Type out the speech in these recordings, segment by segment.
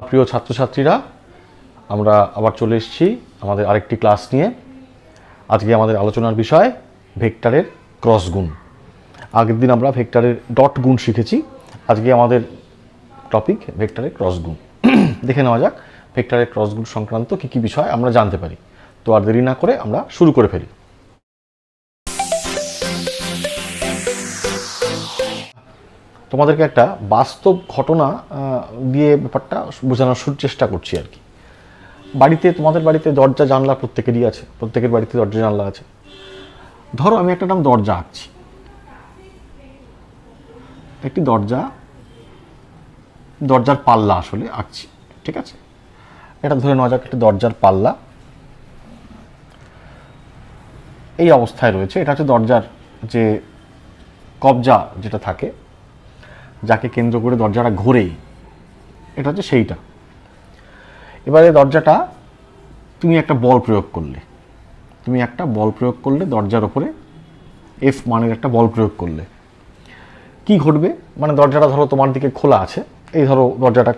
প্রিয় ছাত্রছাত্রীরা, আমরা আবার চলে এসেছি আমাদের আরেকটি ক্লাস নিয়ে। আজকে আমাদের আলোচনার বিষয় ভেক্টরের ক্রস গুণ। আগের দিন আমরা ভেক্টরের ডট গুণ শিখেছি, আজকে আমাদের টপিক ভেক্টরের ক্রস গুণ। দেখে নেওয়া যাক ভেক্টরের ক্রস গুণ সংক্রান্ত কী কী বিষয় আমরা জানতে পারি। তো আর দেরি না করে আমরা শুরু করে ফেলি। তোমাদেরকে একটা বাস্তব ঘটনা দিয়ে ব্যাপারটা বোঝানোর চেষ্টা করছি আর কি। তোমাদের বাড়িতে দরজা জানলা প্রত্যেকেরই আছে, প্রত্যেকের বাড়িতে দরজা জানলা আছে। ধরো আমি একটা নাম দরজা আঁকছি, একটি দরজার পাল্লা আসলে আঁকছি, ঠিক আছে? এটা ধরে নেওয়া যাক একটা দরজার পাল্লা এই অবস্থায় রয়েছে। এটা হচ্ছে দরজার যে কবজা যেটা থাকে, যাকে কেন্দ্র করে দরজাটা ঘোরে, এটা হচ্ছে সেইটা। এবারে দরজাটা তুমি একটা বল প্রয়োগ করলে, দরজার ওপরে এফ মানের একটা বল প্রয়োগ করলে কি ঘটবে? মানে দরজাটা ধরো তোমার দিকে খোলা আছে, এই ধরো দরজাটা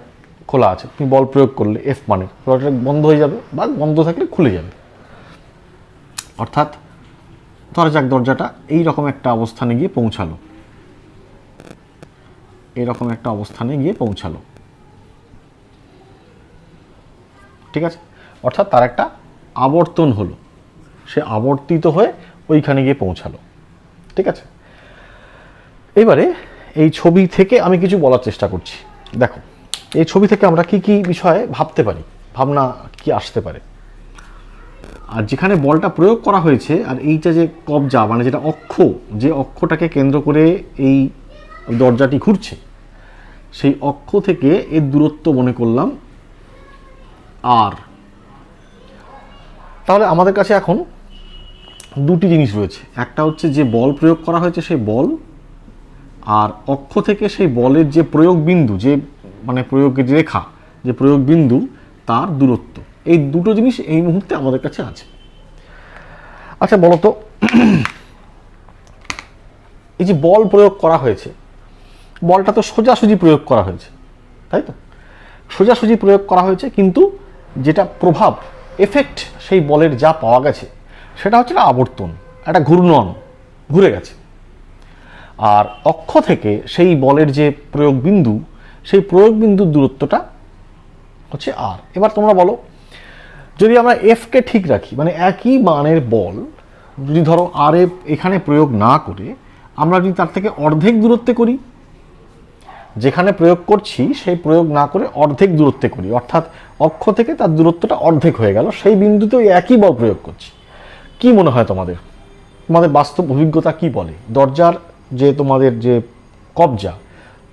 খোলা আছে, তুমি বল প্রয়োগ করলে এফ মানের, দরজাটা বন্ধ হয়ে যাবে বা বন্ধ থাকলে খুলে যাবে। অর্থাৎ ধরা যাক দরজাটা এইরকম একটা অবস্থানে গিয়ে পৌঁছালো, ঠিক আছে? অর্থাৎ তার একটা আবর্তন হলো, সে আবর্তিত হয়ে ওইখানে গিয়ে পৌঁছালো, ঠিক আছে? এবারে এই ছবি থেকে আমি কিছু বলার চেষ্টা করছি। দেখো এই ছবি থেকে আমরা কি কি বিষয়ে ভাবতে পারি, ভাবনা কি আসতে পারে। আর যেখানে বলটা প্রয়োগ করা হয়েছে আর এইটা যে কবজা, মানে যেটা অক্ষ, যে অক্ষটাকে কেন্দ্র করে এই দরজাটি ঘুরছে, সেই অক্ষ থেকে এর দূরত্ব মনে করলাম আর। তাহলে আমাদের কাছে এখন দুটি জিনিস রয়েছে, একটা হচ্ছে যে বল প্রয়োগ করা হয়েছে সেই বল, আর অক্ষ থেকে সেই বলের যে প্রয়োগ বিন্দু, যে মানে প্রয়োগের রেখা, যে প্রয়োগ বিন্দু তার দূরত্ব। এই দুটো জিনিস এই মুহূর্তে আমাদের কাছে আছে। আচ্ছা বলো তো, এই যে বল প্রয়োগ করা হয়েছে, বলটা তো সোজাসুজি প্রয়োগ করা হয়েছে, তাই তো? সোজাসুজি প্রয়োগ করা হয়েছে, কিন্তু যেটা প্রভাব, এফেক্ট সেই বলের যা পাওয়া গেছে সেটা হচ্ছে একটা আবর্তন, একটা ঘূর্ণন, ঘুরে গেছে। আর অক্ষ থেকে সেই বলের যে প্রয়োগ বিন্দু, সেই প্রয়োগ বিন্দুর দূরত্বটা হচ্ছে আর। এবার তোমরা বলো, যদি আমরা এফকে ঠিক রাখি, মানে একই মানের বল যদি ধরো আর এফ এখানে প্রয়োগ না করে আমরা যদি তার থেকে অর্ধেক দূরত্বে করি, যেখানে প্রয়োগ করছি সেই প্রয়োগ না করে অর্ধেক দূরত্বে করি, অর্থাৎ অক্ষ থেকে তার দূরত্বটা অর্ধেক হয়ে গেল, সেই বিন্দুতে ওই একই বল প্রয়োগ করছি, কি মনে হয় তোমাদের বাস্তব অভিজ্ঞতা কি বলে? দরজার যে তোমাদের যে কবজা,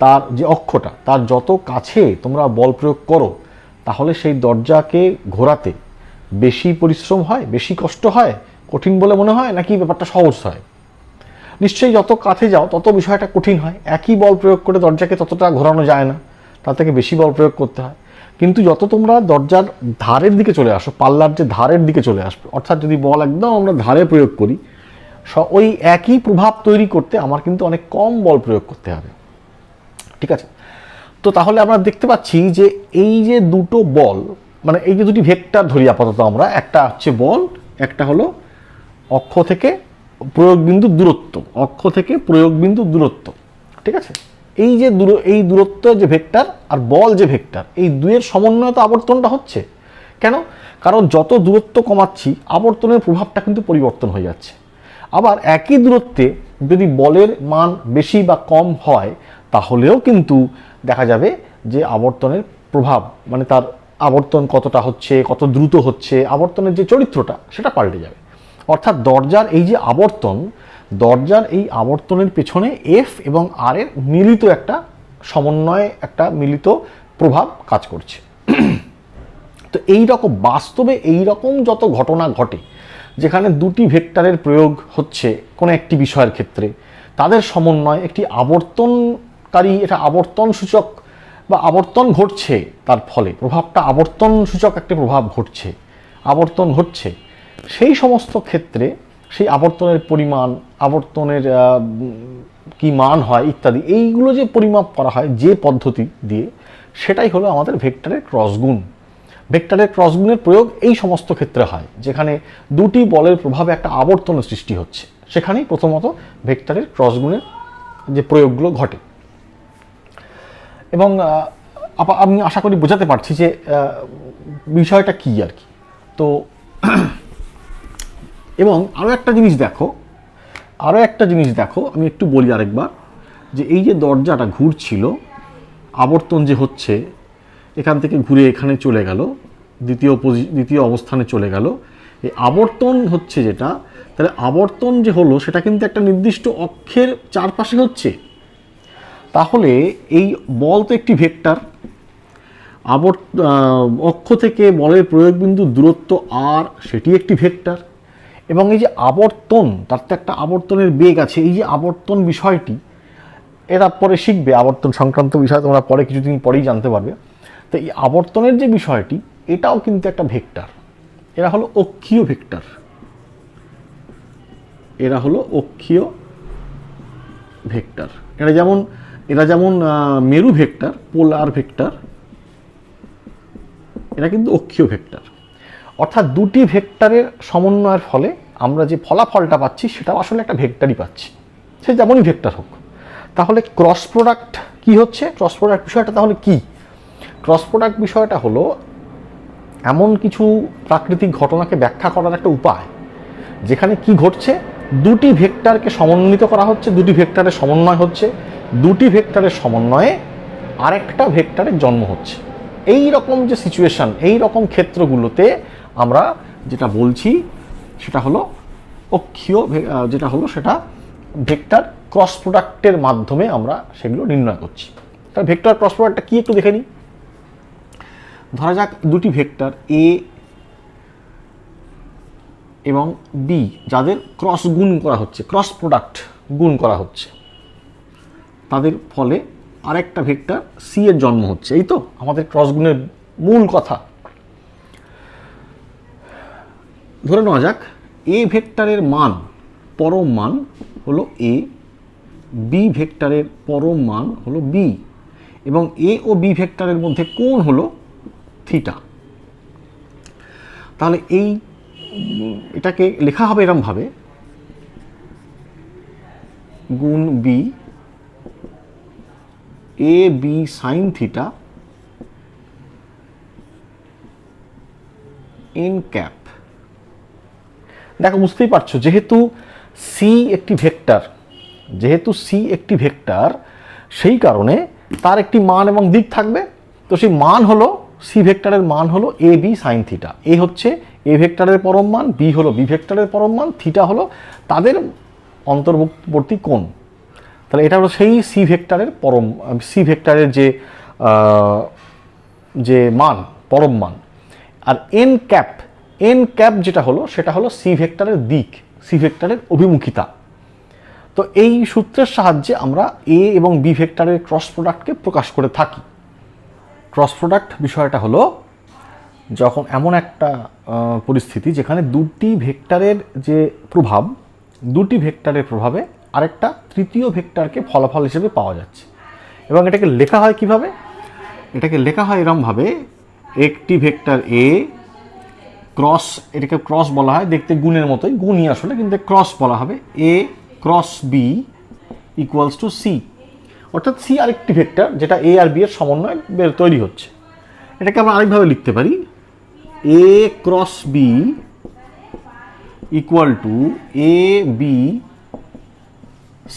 তার যে অক্ষটা, তার যত কাছে তোমরা বল প্রয়োগ করো, তাহলে সেই দরজাকে ঘোরাতে বেশি পরিশ্রম হয়, বেশি কষ্ট হয়, কঠিন বলে মনে হয়, নাকি ব্যাপারটা সহজ হয়? নিশ্চয়ই যত কাছে যাও তত বিষয়টা কঠিন হয়। একই বল প্রয়োগ করে দরজাকে ততটা ঘোরানো যায় না, তার থেকে বেশি বল প্রয়োগ করতে হয়। কিন্তু যত তোমরা দরজার ধারের দিকে চলে আসো, পাল্লার যে ধারের দিকে চলে আসবে, অর্থাৎ যদি বল একদম আমরা ধারে প্রয়োগ করি, ওই একই প্রভাব তৈরি করতে আমার কিন্তু অনেক কম বল প্রয়োগ করতে হবে, ঠিক আছে? তো তাহলে আমরা দেখতে পাচ্ছি যে এই যে দুটো বল, মানে এই যে দুটি ভেক্টর ধরি আপাতত আমরা, একটা হচ্ছে বল, একটা হলো অক্ষ থেকে প্রয়োগ বিন্দু দূরত্ব, ঠিক আছে? এই যে এই দূরত্ব যে ভেক্টর আর বল যে ভেক্টর, এই দুয়ের সমন্বয়ে তো আবর্তনটা হচ্ছে। কেন? কারণ যত দূরত্ব কমাচ্ছি আবর্তনের প্রভাবটা কিন্তু পরিবর্তন হয়ে যাচ্ছে। আবার একই দূরত্বে যদি বলের মান বেশি বা কম হয়, তাহলেও কিন্তু দেখা যাবে যে আবর্তনের প্রভাব, মানে তার আবর্তন কতটা হচ্ছে, কত দ্রুত হচ্ছে, আবর্তনের যে চরিত্রটা সেটা পাল্টে যাবে। অর্থাৎ দরজার এই যে আবর্তন, দরজার এই আবর্তনের পেছনে এফ এবং আর এর মিলিত একটা সমন্বয়ে একটা মিলিত প্রভাব কাজ করছে। তো এই রকম বাস্তবে এই রকম যত ঘটনা ঘটে, যেখানে দুটি ভেক্টরের প্রয়োগ হচ্ছে কোনো একটি বিষয়ের ক্ষেত্রে, তাদের সমন্বয় একটি আবর্তনকারী, এটা আবর্তন সূচক বা আবর্তন ঘটছে, তার ফলে প্রভাবটা আবর্তন সূচক একটা প্রভাব ঘটছে, আবর্তন ঘটছে, সেই সমস্ত ক্ষেত্রে সেই আবর্তনের পরিমাণ, আবর্তনের কি মান হয় ইত্যাদি, এইগুলো যে পরিমাপ করা হয় যে পদ্ধতি দিয়ে, সেটাই হলো আমাদের ভেক্টরের ক্রসগুণ। ভেক্টরের ক্রসগুণের প্রয়োগ এই সমস্ত ক্ষেত্রে হয় যেখানে দুটি বলের প্রভাবে একটা আবর্তনের সৃষ্টি হচ্ছে, সেখানেই প্রথমত ভেক্টরের ক্রসগুণের যে প্রয়োগগুলো ঘটে। এবং আমি আশা করি বোঝাতে পারছি যে বিষয়টা কী আর কি। তো এবং আরও একটা জিনিস দেখো, আমি একটু বলি আরেকবার, যে এই যে দরজাটা ঘুরছিল, আবর্তন যে হচ্ছে, এখান থেকে ঘুরে এখানে চলে গেল, দ্বিতীয় অবস্থানে চলে গেল, এই আবর্তন হচ্ছে যেটা, তাহলে আবর্তন যে হলো সেটা কিন্তু একটা নির্দিষ্ট অক্ষের চারপাশে হচ্ছে। তাহলে এই বল তো একটি ভেক্টর, অক্ষ থেকে বলের প্রয়োগ বিন্দুর দূরত্ব আর, সেটি একটি ভেক্টর। এবং এই যে আবর্তন, তার তো একটা আবর্তনের বেগ আছে, এই যে আবর্তন বিষয়টি, এরা পরে শিখবে, আবর্তন সংক্রান্ত বিষয় তোমরা পরে কিছুদিন পরেই জানতে পারবে। তো এই আবর্তনের যে বিষয়টি, এটাও কিন্তু একটা ভেক্টর। এরা হলো অক্ষীয় ভেক্টর, এরা যেমন মেরু ভেক্টর, পোলার ভেক্টর, এরা কিন্তু অক্ষীয় ভেক্টর। অর্থাৎ দুটি ভেক্টরের সমন্বয়ের ফলে আমরা যে ফলাফলটা পাচ্ছি সেটাও আসলে একটা ভেক্টরই পাচ্ছি, সে যেমনই ভেক্টর হোক। তাহলে ক্রস প্রোডাক্ট কি হচ্ছে? ক্রস প্রোডাক্ট বিষয়টা তাহলে কি? ক্রস প্রোডাক্ট বিষয়টা হলো এমন কিছু প্রাকৃতিক ঘটনাকে ব্যাখ্যা করার একটা উপায়, যেখানে কি ঘটছে, দুটি ভেক্টরকে সমন্বিত করা হচ্ছে, দুটি ভেক্টরের সমন্বয় হচ্ছে, দুটি ভেক্টরের সমন্বয়ে আরেকটা ভেক্টরের জন্ম হচ্ছে। এই রকম যে সিচুয়েশন, এই রকম ক্ষেত্রগুলোতে আমরা যেটা বলছি সেটা হলো অক্ষীয়, সেটা ভেক্টর ক্রস প্রোডাক্টের মাধ্যমে আমরা সেগুলো নির্ণয় করছি। তাহলে ভেক্টর ক্রস প্রোডাক্টটা কি একটু দেখে নিই। ধরা যাক দুটি ভেক্টর এ এবং বি, যাদের ক্রস গুণ করা হচ্ছে, ক্রস প্রোডাক্ট গুণ করা হচ্ছে, তাদের ফলে আরেকটা ভেক্টর সি এর জন্ম হচ্ছে। এই তো আমাদের ক্রস গুণের মূল কথা। ধরে নেওয়া যাক এ ভেক্টরের মান, পরম মান হলো এ, বি ভেক্টরের পরম মান হলো বি, এবং এ ও বি ভেক্টরের মধ্যে কোণ হলো থিটা। তাহলে এটাকে লেখা হবে এরকম ভাবে, গুণ B, A B sine theta N cap. দেখো বুঝতেই পারছো, যেহেতু সি একটি ভেক্টর, সেই কারণে তার একটি মান এবং দিক থাকবে। তো সেই মান হলো, সি ভেক্টরের মান হলো এ বি সাইন থিটা। এ হচ্ছে এ ভেক্টরের পরম মান, বি হলো বি ভেক্টরের পরম মান, থিটা হলো তাদের অন্তর্বর্তী কোণ। তাহলে এটা হলো সেই সি ভেক্টরের যে মান, পরম মান। আর এন ক্যাপ যেটা হলো, সেটা হলো সি ভেক্টরের দিক, সি ভেক্টরের অভিমুখিতা। তো এই সূত্রের সাহায্যে আমরা এ এবং বি ভেক্টরের ক্রস প্রোডাক্টকে প্রকাশ করে থাকি। ক্রস প্রোডাক্ট বিষয়টা হলো যখন এমন একটা পরিস্থিতি যেখানে দুটি ভেক্টরের প্রভাবে আরেকটা তৃতীয় ভেক্টরকে ফলাফল হিসেবে পাওয়া যাচ্ছে। এবং এটাকে লেখা হয় কিভাবে? এটাকে লেখা হয় এরমভাবে, একটি ভেক্টর এ ক্রস, এটাকে ক্রস বলা হয়, দেখতে গুণের মতোই, গুণই আসলে, কিন্তু ক্রস বলা হবে, A cross B equals to C. অর্থাৎ সি আরেকটি ভেক্টর যেটা এ আর বি এর সমন্বয় তৈরি হচ্ছে। এটাকে আমরা আরেকভাবে লিখতে পারি, A cross B equal to A B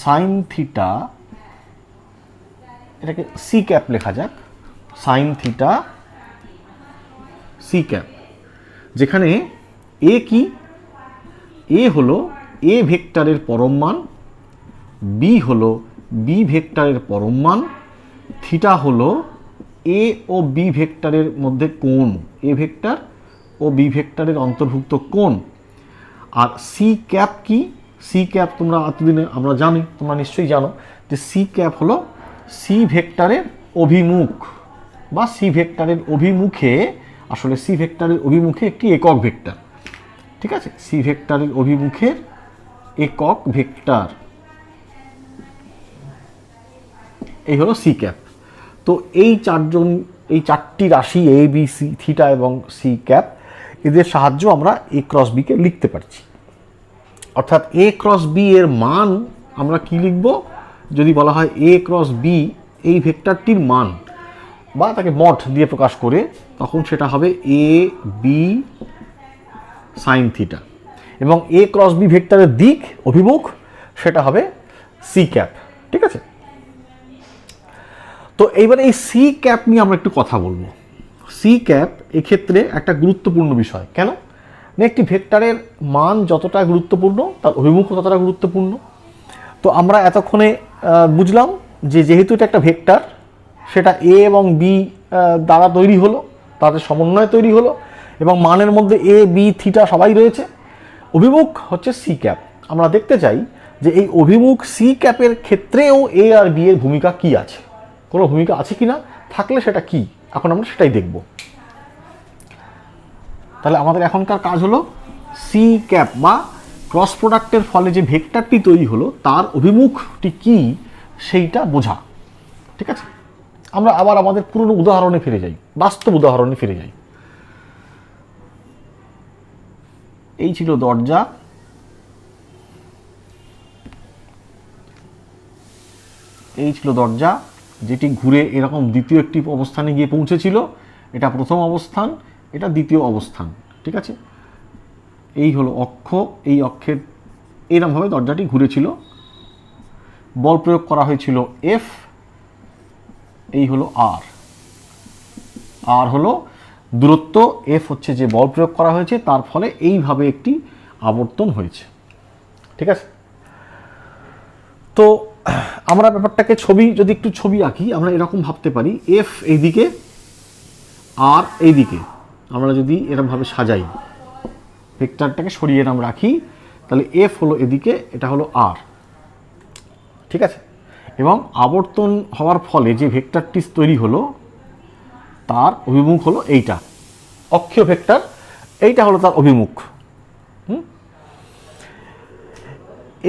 sine theta, এটাকে সি ক্যাপ লেখা যাক, সাইন থিটা সি ক্যাপ। যেখানে এ কি? এ হলো এ ভেক্টরের পরম মান, বি হলো বি ভেক্টরের পরম মান, থিটা হলো এ ও বি ভেক্টরের মধ্যে কোণ, এ ভেক্টর ও বি ভেক্টরের অন্তর্ভুক্ত কোণ। আর সি ক্যাপ কি? সি ক্যাপ তোমরা এতদিনে আমরা জানি, তোমরা নিশ্চয়ই জানো যে সি ক্যাপ হলো সি ভেক্টরের অভিমুখ, বা সি ভেক্টরের অভিমুখে, আসলে সি ভেক্টরের অভিমুখে একটি একক ভেক্টর। ঠিক আছে, সি ভেক্টরের অভিমুখের একক ভেক্টর, এই হলো সি ক্যাপ। তো এই চারটি রাশি এ বি সি থিটা এবং সি ক্যাপ, এদের সাহায্য আমরা এ ক্রস বিকে লিখতে পারছি। অর্থাৎ এ ক্রস বি এর মান আমরা কি লিখব, যদি বলা হয় এ ক্রস বি এই ভেক্টরটির মান বা তাকে মড দিয়ে প্রকাশ করে, তখন সেটা হবে এ বি সাইন থিটা, এবং এ ক্রস বি ভেক্টরের দিক অভিমুখ সেটা হবে সি ক্যাপ। ঠিক আছে, তো এইবার এই সি ক্যাপ নিয়ে আমরা একটু কথা বলবো। সি ক্যাপ এক্ষেত্রে একটা গুরুত্বপূর্ণ বিষয়। কেন না, একটি ভেক্টরের মান যতটা গুরুত্বপূর্ণ তার অভিমুখ ততটা গুরুত্বপূর্ণ। তো আমরা এতক্ষণে বুঝলাম যে যেহেতু এটা একটা ভেক্টর, সেটা এ এবং বি দ্বারা তৈরি হলো, তাদের সমন্বয়ে তৈরি হলো, এবং মানের মধ্যে এ বি থিটা সবাই রয়েছে। অভিমুখ হচ্ছে সি ক্যাপ। আমরা দেখতে চাই যে এই অভিমুখ সি ক্যাপের ক্ষেত্রেও এ আর বি এর ভূমিকা কি আছে, কোনো ভূমিকা আছে কি না, থাকলে সেটা কি, এখন আমরা সেটাই দেখব। তাহলে আমাদের এখনকার কাজ হলো সি ক্যাপ বা ক্রস প্রোডাক্টের ফলে যে ভেক্টরটি তৈরি হলো তার অভিমুখটি কি সেইটা বোঝা। ঠিক আছে, আমরা আবার আমাদের পুরনো উদাহরণে ফিরে যাই, বাস্তব উদাহরণে ফিরে যাই। এই ছিল দরজা, এই ছিল দরজা, যেটি ঘুরে এরকম দ্বিতীয় একটি অবস্থানে গিয়ে পৌঁছেছিল। এটা প্রথম অবস্থান, এটা দ্বিতীয় অবস্থান। ঠিক আছে, এই হলো অক্ষ, এই অক্ষের এরকমভাবে দরজাটি ঘুরেছিল। বল প্রয়োগ করা হয়েছিল এফ, এই হলো আর, আর হলো দূরত্ব, এফ হচ্ছে যে বল প্রয়োগ করা হয়েছে, তার ফলে এইভাবে একটি আবর্তন হয়েছে। ঠিক আছে, তো আমরা ব্যাপারটাকে যদি একটু ছবি আঁকি, আমরা এরকম ভাবতে পারি এফ এইদিকে আর এইদিকে আমরা যদি এরকমভাবে সাজাই, ভেক্টরটাকে সরিয়ে আমরা রাখি, তাহলে এফ হলো এদিকে, এটা হলো আর। ঠিক আছে, এবং আবর্তন হওয়ার ফলে যে ভেক্টরটি তৈরি হলো তার অভিমুখ হলো এইটা, অক্ষীয় ভেক্টর, এইটা হলো তার অভিমুখ।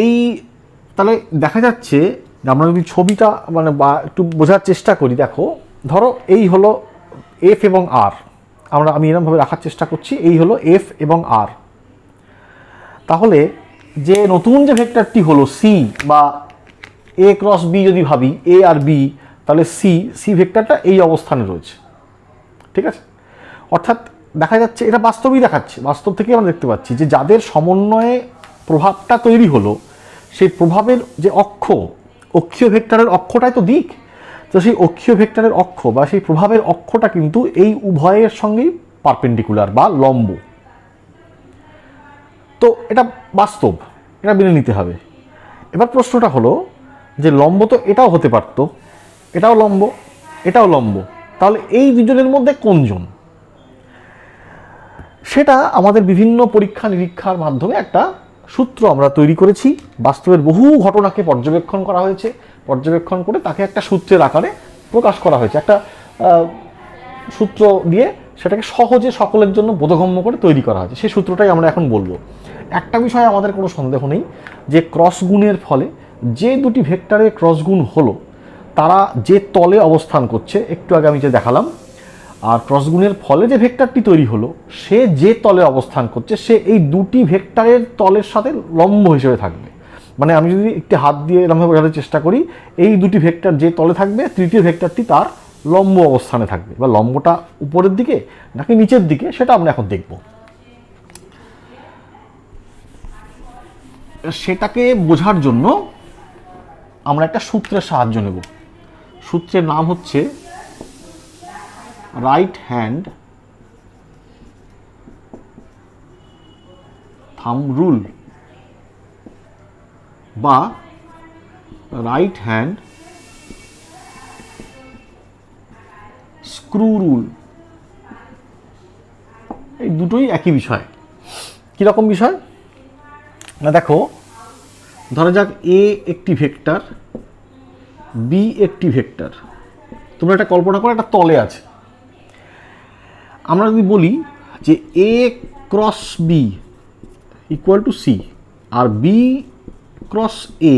এই তাহলে দেখা যাচ্ছে আমরা যদি ছবিটা বা একটু বোঝার চেষ্টা করি, দেখো ধরো এই হলো এফ এবং আর, আমি এরকমভাবে রাখার চেষ্টা করছি, এই হলো এফ এবং আর। তাহলে যে নতুন যে ভেক্টরটি হলো সি বা এ ক্রস বি, যদি ভাবি এ আর বি, তাহলে সি ভেক্টরটা এই অবস্থানে রয়েছে। ঠিক আছে, অর্থাৎ দেখা যাচ্ছে, এটা বাস্তবই দেখাচ্ছে, বাস্তব থেকে আমরা দেখতে পাচ্ছি যে যাদের সমন্বয়ে প্রভাবটা তৈরি হলো, সেই প্রভাবের যে অক্ষীয় ভেক্টরের অক্ষটাই তো দিক, তো সেই অক্ষীয় ভেক্টরের অক্ষ বা সেই প্রভাবের অক্ষটা কিন্তু এই উভয়ের সঙ্গেই পারপেন্ডিকুলার বা লম্ব। তো এটা বাস্তব, এটা মেনে নিতে হবে। এবার প্রশ্নটা হলো যে লম্ব তো এটাও হতে পারত, এটাও লম্ব, এটাও লম্ব, তাহলে এই দুজনের মধ্যে কোনজন? সেটা আমাদের বিভিন্ন পরীক্ষা নিরীক্ষার মাধ্যমে একটা সূত্র আমরা তৈরি করেছি। বাস্তবের বহু ঘটনাকে পর্যবেক্ষণ করা হয়েছে, পর্যবেক্ষণ করে তাকে একটা সূত্রের আকারে প্রকাশ করা হয়েছে, একটা সূত্র দিয়ে সেটাকে সহজে সকলের জন্য বোধগম্য করে তৈরি করা হয়েছে। সেই সূত্রটাই আমরা এখন বলবো। একটা বিষয়ে আমাদের কোনো সন্দেহ নেই যে ক্রস গুণের ফলে যে দুটি ভেক্টরের ক্রস গুণ হলো তারা যে তলে অবস্থান করছে, একটু আগে আমি যে দেখালাম, আর ক্রস গুণের ফলে যে ভেক্টরটি তৈরি হলো সে যে তলে অবস্থান করছে সে এই দুটি ভেক্টরের তলের সাথে লম্ব হিসেবে থাকবে। মানে আমি যদি একটি হাত দিয়ে এরকমভাবে বোঝানোর চেষ্টা করি, এই দুটি ভেক্টর যে তলে থাকবে, তৃতীয় ভেক্টরটি তার লম্ব অবস্থানে থাকবে, বা লম্বটা উপরের দিকে নাকি নিচের দিকে সেটা আমরা এখন দেখব। সেটাকে বোঝার জন্য আমরা একটা সূত্রের সাহায্য নেব। সূত্রের নাম হচ্ছে রাইট হ্যান্ড থাম্ব রুল বা রাইট হ্যান্ড স্ক্রু রুল। এই দুটোই একই বিষয়। কীরকম বিষয় না, দেখো ধরা যাক এ একটি ভেক্টর, বি একটি ভেক্টর। তোমরা এটা কল্পনা করো, একটা তলে আছে। আমরা যদি বলি যে A cross B equal to C আর B cross A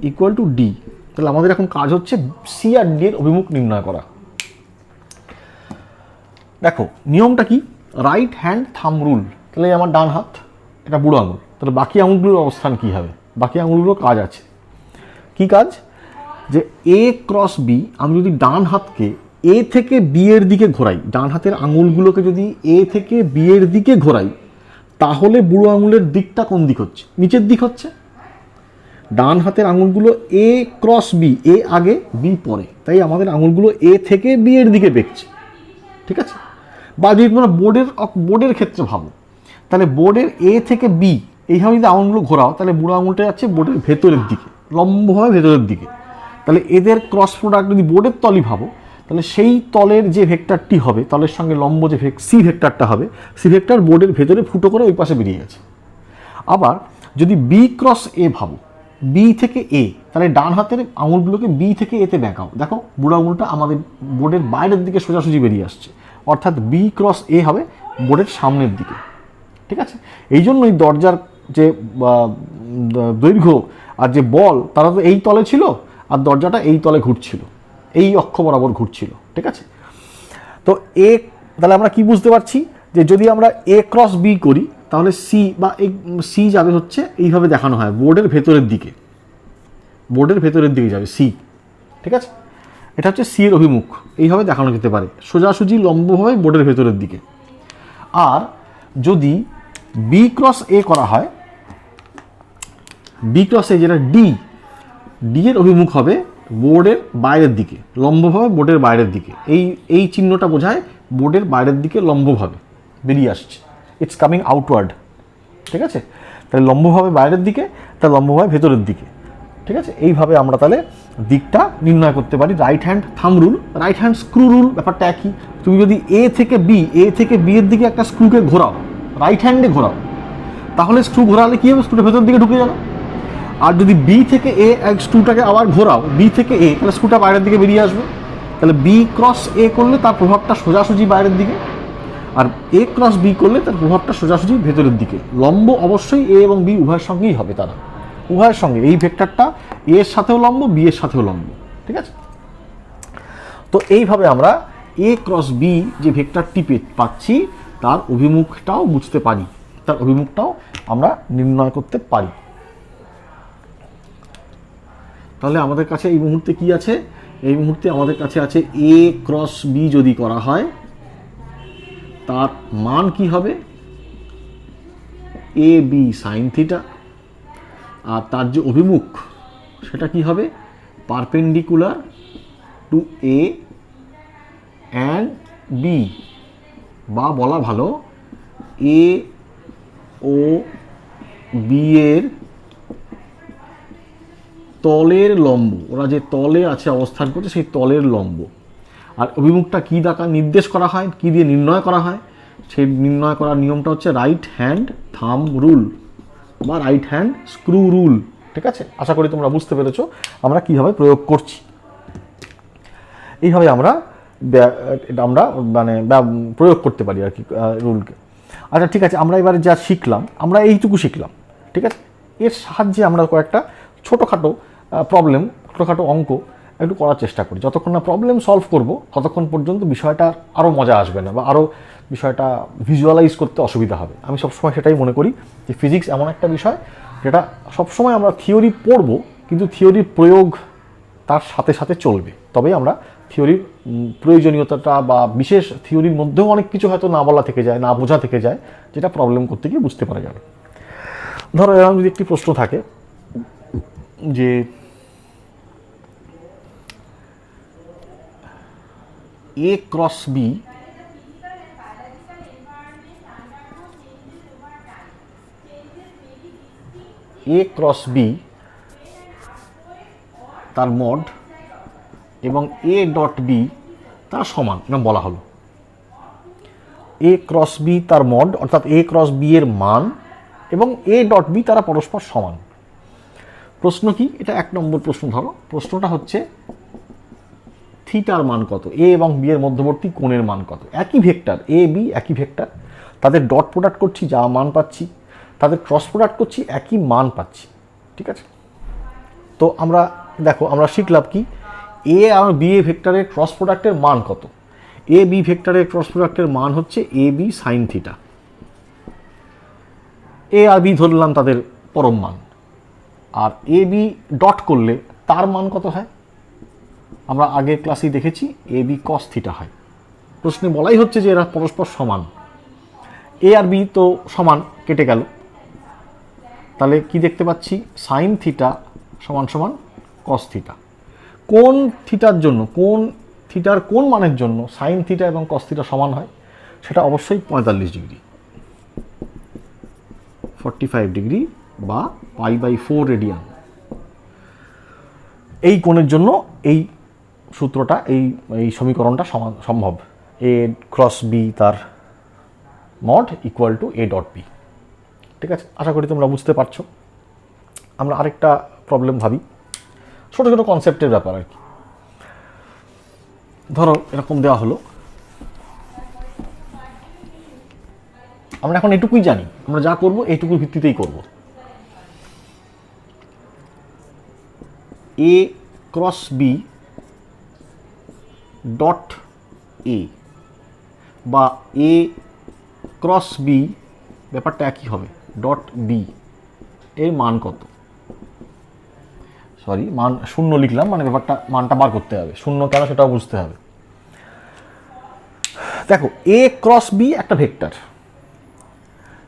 equal to D, তাহলে আমাদের এখন কাজ হচ্ছে সি আর ডি এর অভিমুখ নির্ণয় করা। দেখো নিয়মটা কি, রাইট হ্যান্ড থাম রুল। তাহলে আমার ডান হাত, এটা বুড়ো আঙুল, তাহলে বাকি আঙুলগুলোর অবস্থান কি হবে? বাকি আঙুলগুলোর কাজ আছে, কি কাজ? যে এ ক্রস বি, আমি যদি ডান হাতকে এ থেকে বি এর দিকে ঘোরাই, ডান হাতের আঙুলগুলোকে যদি এ থেকে বি এর দিকে ঘোরাই, তাহলে বুড়ো আঙুলের দিকটা কোন দিক হচ্ছে? নিচের দিক হচ্ছে। ডান হাতের আঙুলগুলো এ ক্রস বি, এ আগে বি পরে, তাই আমাদের আঙুলগুলো এ থেকে বি এর দিকে বেঁকছে, ঠিক আছে? বা যদি তোমরা বোর্ডের ক্ষেত্রে ভাবো, তাহলে বোর্ডের এ থেকে বি এইভাবে যদি আঙুলগুলো ঘোরাও, তাহলে বুড়ো আঙুলটা যাচ্ছে বোর্ডের ভেতরের দিকে, লম্বভাবে ভেতরের দিকে। তাহলে এদের ক্রস প্রোডাক্ট যদি বোর্ডের তলই ভাবো, তাহলে সেই তলের যে ভেক্টরটি হবে, তলের সঙ্গে লম্ব যে সি ভেক্টরটা হবে, সি ভেক্টর বোর্ডের ভেতরে ফুটো করে ওই পাশে বেরিয়ে গেছে। আবার যদি বি ক্রস এ ভাবো, বি থেকে এ, তাহলে ডান হাতের আঙুলগুলোকে বি থেকে এতে দেখাও, দেখো বুড়ো আঙুলটা আমাদের বোর্ডের বাইরের দিকে সোজাসুজি বেরিয়ে আসছে, অর্থাৎ বি ক্রস এ হবে বোর্ডের সামনের দিকে, ঠিক আছে? এই জন্যই দরজার যে দৈর্ঘ্য আর যে বল, তারা তো এই তলে ছিল, আর দরজাটা এই তলে ঘুরছিল, এই অক্ষ বরাবর ঘুরছিল, ঠিক আছে? তো এ, তাহলে আমরা কি বুঝতে পারছি যে যদি আমরা এ ক্রস বি করি, তাহলে সি বা সি যাবে হচ্ছে এইভাবে দেখানো হয় বোর্ডের ভেতরের দিকে, বোর্ডের ভেতরের দিকে যাবে সি, ঠিক আছে? এটা হচ্ছে সি এর অভিমুখ, এইভাবে দেখানো যেতে পারে সোজাসুজি লম্বভাবে বোর্ডের ভেতরের দিকে। আর যদি বি ক্রস এ করা হয়, বি ক্রস এ যেটা ডি, ডি এর অভিমুখ হবে বোর্ডের বাইরের দিকে, লম্বভাবে বোর্ডের বাইরের দিকে। এই চিহ্নটা বোঝায় বোর্ডের বাইরের দিকে লম্বভাবে বেরিয়ে আসছে, ইটস কামিং আউটওয়ার্ড, ঠিক আছে? তাহলে লম্বভাবে বাইরের দিকে, তাহলে লম্বভাবে ভেতরের দিকে, ঠিক আছে? এইভাবে আমরা তাহলে দিকটা নির্ণয় করতে পারি। রাইট হ্যান্ড থাম rule, right hand screw rule, ব্যাপারটা একই। তুমি যদি এ থেকে বি এর দিকে একটা স্ক্রুকে ঘোরাও, রাইট হ্যান্ডে ঘোরাও, তাহলে স্ক্রু ঘোরালে কী হবে? স্ক্রুটা ভেতর দিকে ঢুকে যাবে। আর যদি বি থেকে এ এক স্ক্রুটাকে আবার ঘোরাও, বি থেকে এ, তাহলে স্ক্রুটা বাইরের দিকে বেরিয়ে আসবে। তাহলে বি ক্রস এ করলে তার প্রভাবটা সোজাসুজি বাইরের দিকে, আর এ ক্রস বি করলে তার প্রভাবটা সোজাসুজি ভেতরের দিকে। লম্ব অবশ্যই এ এবং বি উভয়ের সঙ্গেই হবে, তারা উভয়ের সঙ্গে। এই ভেক্টরটা এ এর সাথেও লম্ব, বি এর সাথেও লম্ব, ঠিক আছে? তো এইভাবে আমরা এ ক্রস বি যে ভেক্টরটি পাচ্ছি, তার অভিমুখটাও বুঝতে পারি, তার অভিমুখটাও আমরা নির্ণয় করতে পারি। তাহলে আমাদের কাছে এই মুহূর্তে কি আছে? এই মুহূর্তে আমাদের কাছে আছে এ ক্রস বি যদি করা হয়, তার মান কি হবে? A B sine theta. আর তার যে অভিমুখ, সেটা কি হবে? Perpendicular to A and B, বা বলা ভালো এ ও বি এর তলের লম্ব, ওরা যে তলে আছে অবস্থান করছে, সেই তলের লম্ব। আর অভিমুখটা কী দ্বারা নির্দেশ করা হয়, কী দিয়ে নির্ণয় করা হয়? সেই নির্ণয় করার নিয়মটা হচ্ছে রাইট হ্যান্ড থাম রুল বা রাইট হ্যান্ড স্ক্রু রুল, ঠিক আছে? আশা করি তোমরা বুঝতে পেরেছো আমরা কীভাবে প্রয়োগ করছি। এইভাবে আমরা মানে প্রয়োগ করতে পারি আর কি রুলকে। আচ্ছা ঠিক আছে, আমরা এবারে যা শিখলাম, আমরা এইটুকু শিখলাম, ঠিক আছে? এর সাহায্যে আমরা কয়েকটা ছোটোখাটো প্রবলেম, ছোটোখাটো অঙ্ক একটু করার চেষ্টা করি। যতক্ষণ না প্রবলেম সলভ করব, ততক্ষণ পর্যন্ত বিষয়টা আরও মজা আসবে না, বা আরও বিষয়টা ভিজুয়ালাইজ করতে অসুবিধা হবে। আমি সবসময় সেটাই মনে করি যে ফিজিক্স এমন একটা বিষয় যেটা সবসময় আমরা থিওরি পড়ব, কিন্তু থিওরির প্রয়োগ তার সাথে সাথে চলবে, তবেই আমরা থিওরির প্রয়োজনীয়তাটা বা বিশেষ থিওরির মধ্যেও অনেক কিছু হয়তো না বলা থেকে যায়, না বোঝা থেকে যায়, যেটা প্রবলেম করতে গিয়ে বুঝতে পারা যাবে। ধরো এরকম যদি একটি প্রশ্ন থাকে যে এ ক্রস বি তার মড এবং এ ডট বি তার সমান, না বলা হলো এ ক্রস বি তার মড, অর্থাৎ এ ক্রস বি এর মান, এবং এ ডট বি তারা পরস্পর সমান। প্রশ্ন কি? এটা 1 নম্বর প্রশ্ন। ধরো প্রশ্নটা হচ্ছে থিটার মান কত, এ এবং বি এর মধ্যবর্তী কোণের মান কত। একই ভেক্টর এ বি, একই ভেক্টর, তাদের ডট প্রোডাক্ট করছি, যা মান পাচ্ছি, তাদের ক্রস প্রোডাক্ট করছি, একই মান পাচ্ছি, ঠিক আছে? তো আমরা দেখো আমরা শিখলাম কি, এ আর বি এ ভেক্টরের ক্রস প্রোডাক্টের মান কত। এ বি ভেক্টরের ক্রস প্রোডাক্টের মান হচ্ছে এ বি সাইন থিটা। এ আর বি ধরলাম তাদের পরম মান, আর এ বি ডট করলে তার মান কত হয়? আমরা আগের ক্লাসেই দেখেছি এ বি কস থিটা হয়। প্রশ্নে বলাই হচ্ছে যে এরা পরস্পর সমান। এ আর বি তো সমান, কেটে গেল, তাহলে কি দেখতে পাচ্ছি? সাইন থিটা সমান সমান কস থিটা। কোন থিটার জন্য, কোন থিটার কোন মানের জন্য সাইন থিটা এবং কস থিটা সমান হয়? সেটা অবশ্যই 45 ডিগ্রি, 45 ডিগ্রি বা π/4 রেডিয়ান। এই কোণের জন্য এই সূত্রটা, এই সমীকরণটা সম্ভব। এ ক্রস বি তার mod equal to A dot B. ঠিক আছে, আশা করি তোমরা বুঝতে পারছো। আমরা আরেকটা প্রবলেম ভাবি, ছোটো ছোটো কনসেপ্টের ব্যাপার আর কি। ধরো এরকম দেওয়া হলো, আমরা এখন এটুকুই জানি, আমরা যা করব এইটুকুর ভিত্তিতেই করব। এ ক্রস বি ডট এ বা এ ক্রস বি, ব্যাপারটা একই হবে, ডট বি এর মান কত? সরি, মান শূন্য লিখলাম, মানে ব্যাপারটা মানটা বার করতে হবে, শূন্য কেন সেটাও বুঝতে হবে। দেখো এ ক্রস বি একটা ভেক্টর,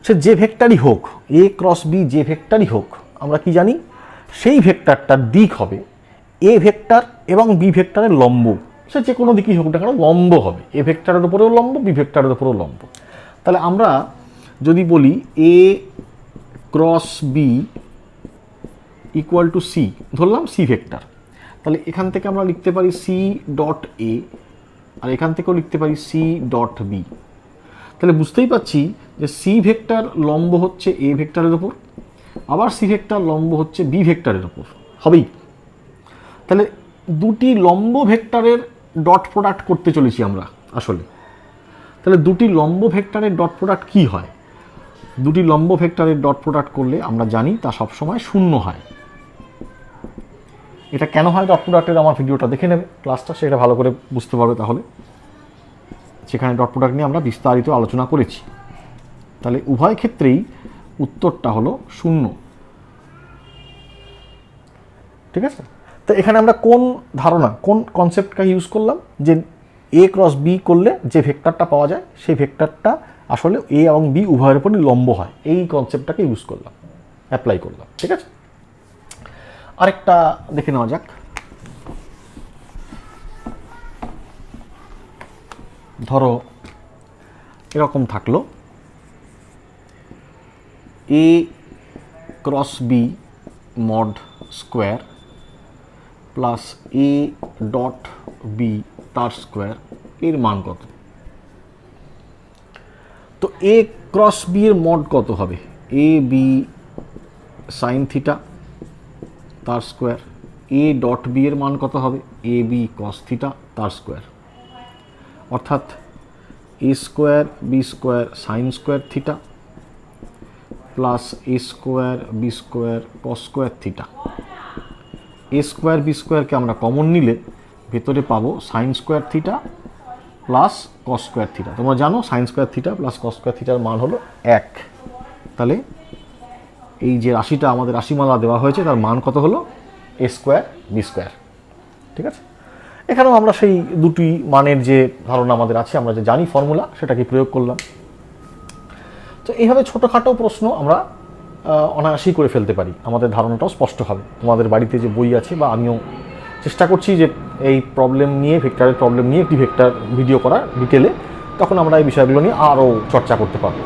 সে যে ভেক্টরই হোক, এ ক্রস বি যে ভেক্টরই হোক, আমরা কি জানি? সেই ভেক্টরটার দিক হবে এ ভেক্টর এবং বি ভেক্টরের লম্ব। সে যে কোনো দিকই হোক না কেন লম্ব হবে, এ ভেক্টরের উপরেও লম্ব, বি ভেক্টরের উপরেও লম্ব। তাহলে আমরা যদি বলি A cross B equal to C, ধরলাম সি ভেক্টর, তাহলে এখান থেকে আমরা লিখতে পারি সি ডট এ, আর এখান থেকেও লিখতে পারি সি ডট বি। তাহলে বুঝতেই পারছি যে সি ভেক্টর লম্ব হচ্ছে এ ভেক্টরের ওপর, আবার সি ভেক্টর লম্ব হচ্ছে বি ভেক্টরের ওপর, হবেই। তাহলে দুটি লম্ব ভেক্টরের ডট প্রোডাক্ট করতে চলেছি আমরা আসলে। তাহলে দুটি লম্ব ভেক্টরের ডট প্রোডাক্ট কি হয়? দুটি লম্ব ভেক্টরের ডট প্রোডাক্ট করলে আমরা জানি তা সবসময় শূন্য হয়। এটা কেন হয় ডট প্রোডাক্টের, আমার ভিডিওটা দেখে নেবে ক্লাসটা, সেটা ভালো করে বুঝতে পারবে। তাহলে সেখানে ডট প্রোডাক্ট নিয়ে আমরা বিস্তারিত আলোচনা করেছি। তাহলে উভয় ক্ষেত্রেই উত্তরটা হলো শূন্য। ঠিক আছে, তো এখানে আমরা কোন ধারণা, কোন কনসেপ্টটা ইউজ করলাম? যে এ ক্রস বি করলে যে ভেক্টরটা পাওয়া যায় সেই ভেক্টরটা আসলে এ এবং বি উভয়ের উপরই লম্ব হয়, এই কনসেপ্টটাকে ইউজ করলাম, অ্যাপ্লাই করলাম। ঠিক আছে, আরেকটা দেখে নেওয়া যাক। ধরো এরকম থাকলো, A cross B mod square plus A dot B তার স্কোয়ার, এর মান কত? তো এ ক্রস বি এর মড কত হবে? এ বি সাইন থিটা তার স্কোয়ার। এ ডট বি এর মান কত হবে? এ বি কস থিটা তার স্কোয়ার। অর্থাৎ A square B square sine square theta plus A square B square cos square theta. A square B স্কোয়ারকে আমরা common নিলে ভেতরে পাবো sign square theta plus cos square theta. তোমরা জানো sign square theta plus cos square থিটার মান হলো 1। তাহলে এই যে রাশিটা আমাদের রাশিমালা দেওয়া হয়েছে তার মান কত হলো? এ স্কোয়ার বি স্কোয়ার। ঠিক আছে, এখানেও আমরা সেই দুটি মানের যে ধারণা আমাদের আছে, আমরা যে জানি ফর্মুলা, সেটাকে প্রয়োগ করলাম। তো এইভাবে ছোটোখাটো প্রশ্ন আমরা অনায়াসেই করে ফেলতে পারি, আমাদের ধারণাটাও স্পষ্ট হবে। তোমাদের বাড়িতে যে বই আছে, বা আমিও চেষ্টা করছি যে এই প্রবলেম নিয়ে, ভেক্টরের প্রবলেম নিয়ে একটি ভেক্টর ভিডিও করার ডিটেলে, তখন আমরা এই বিষয়গুলো নিয়ে আরও চর্চা করতে পারবো।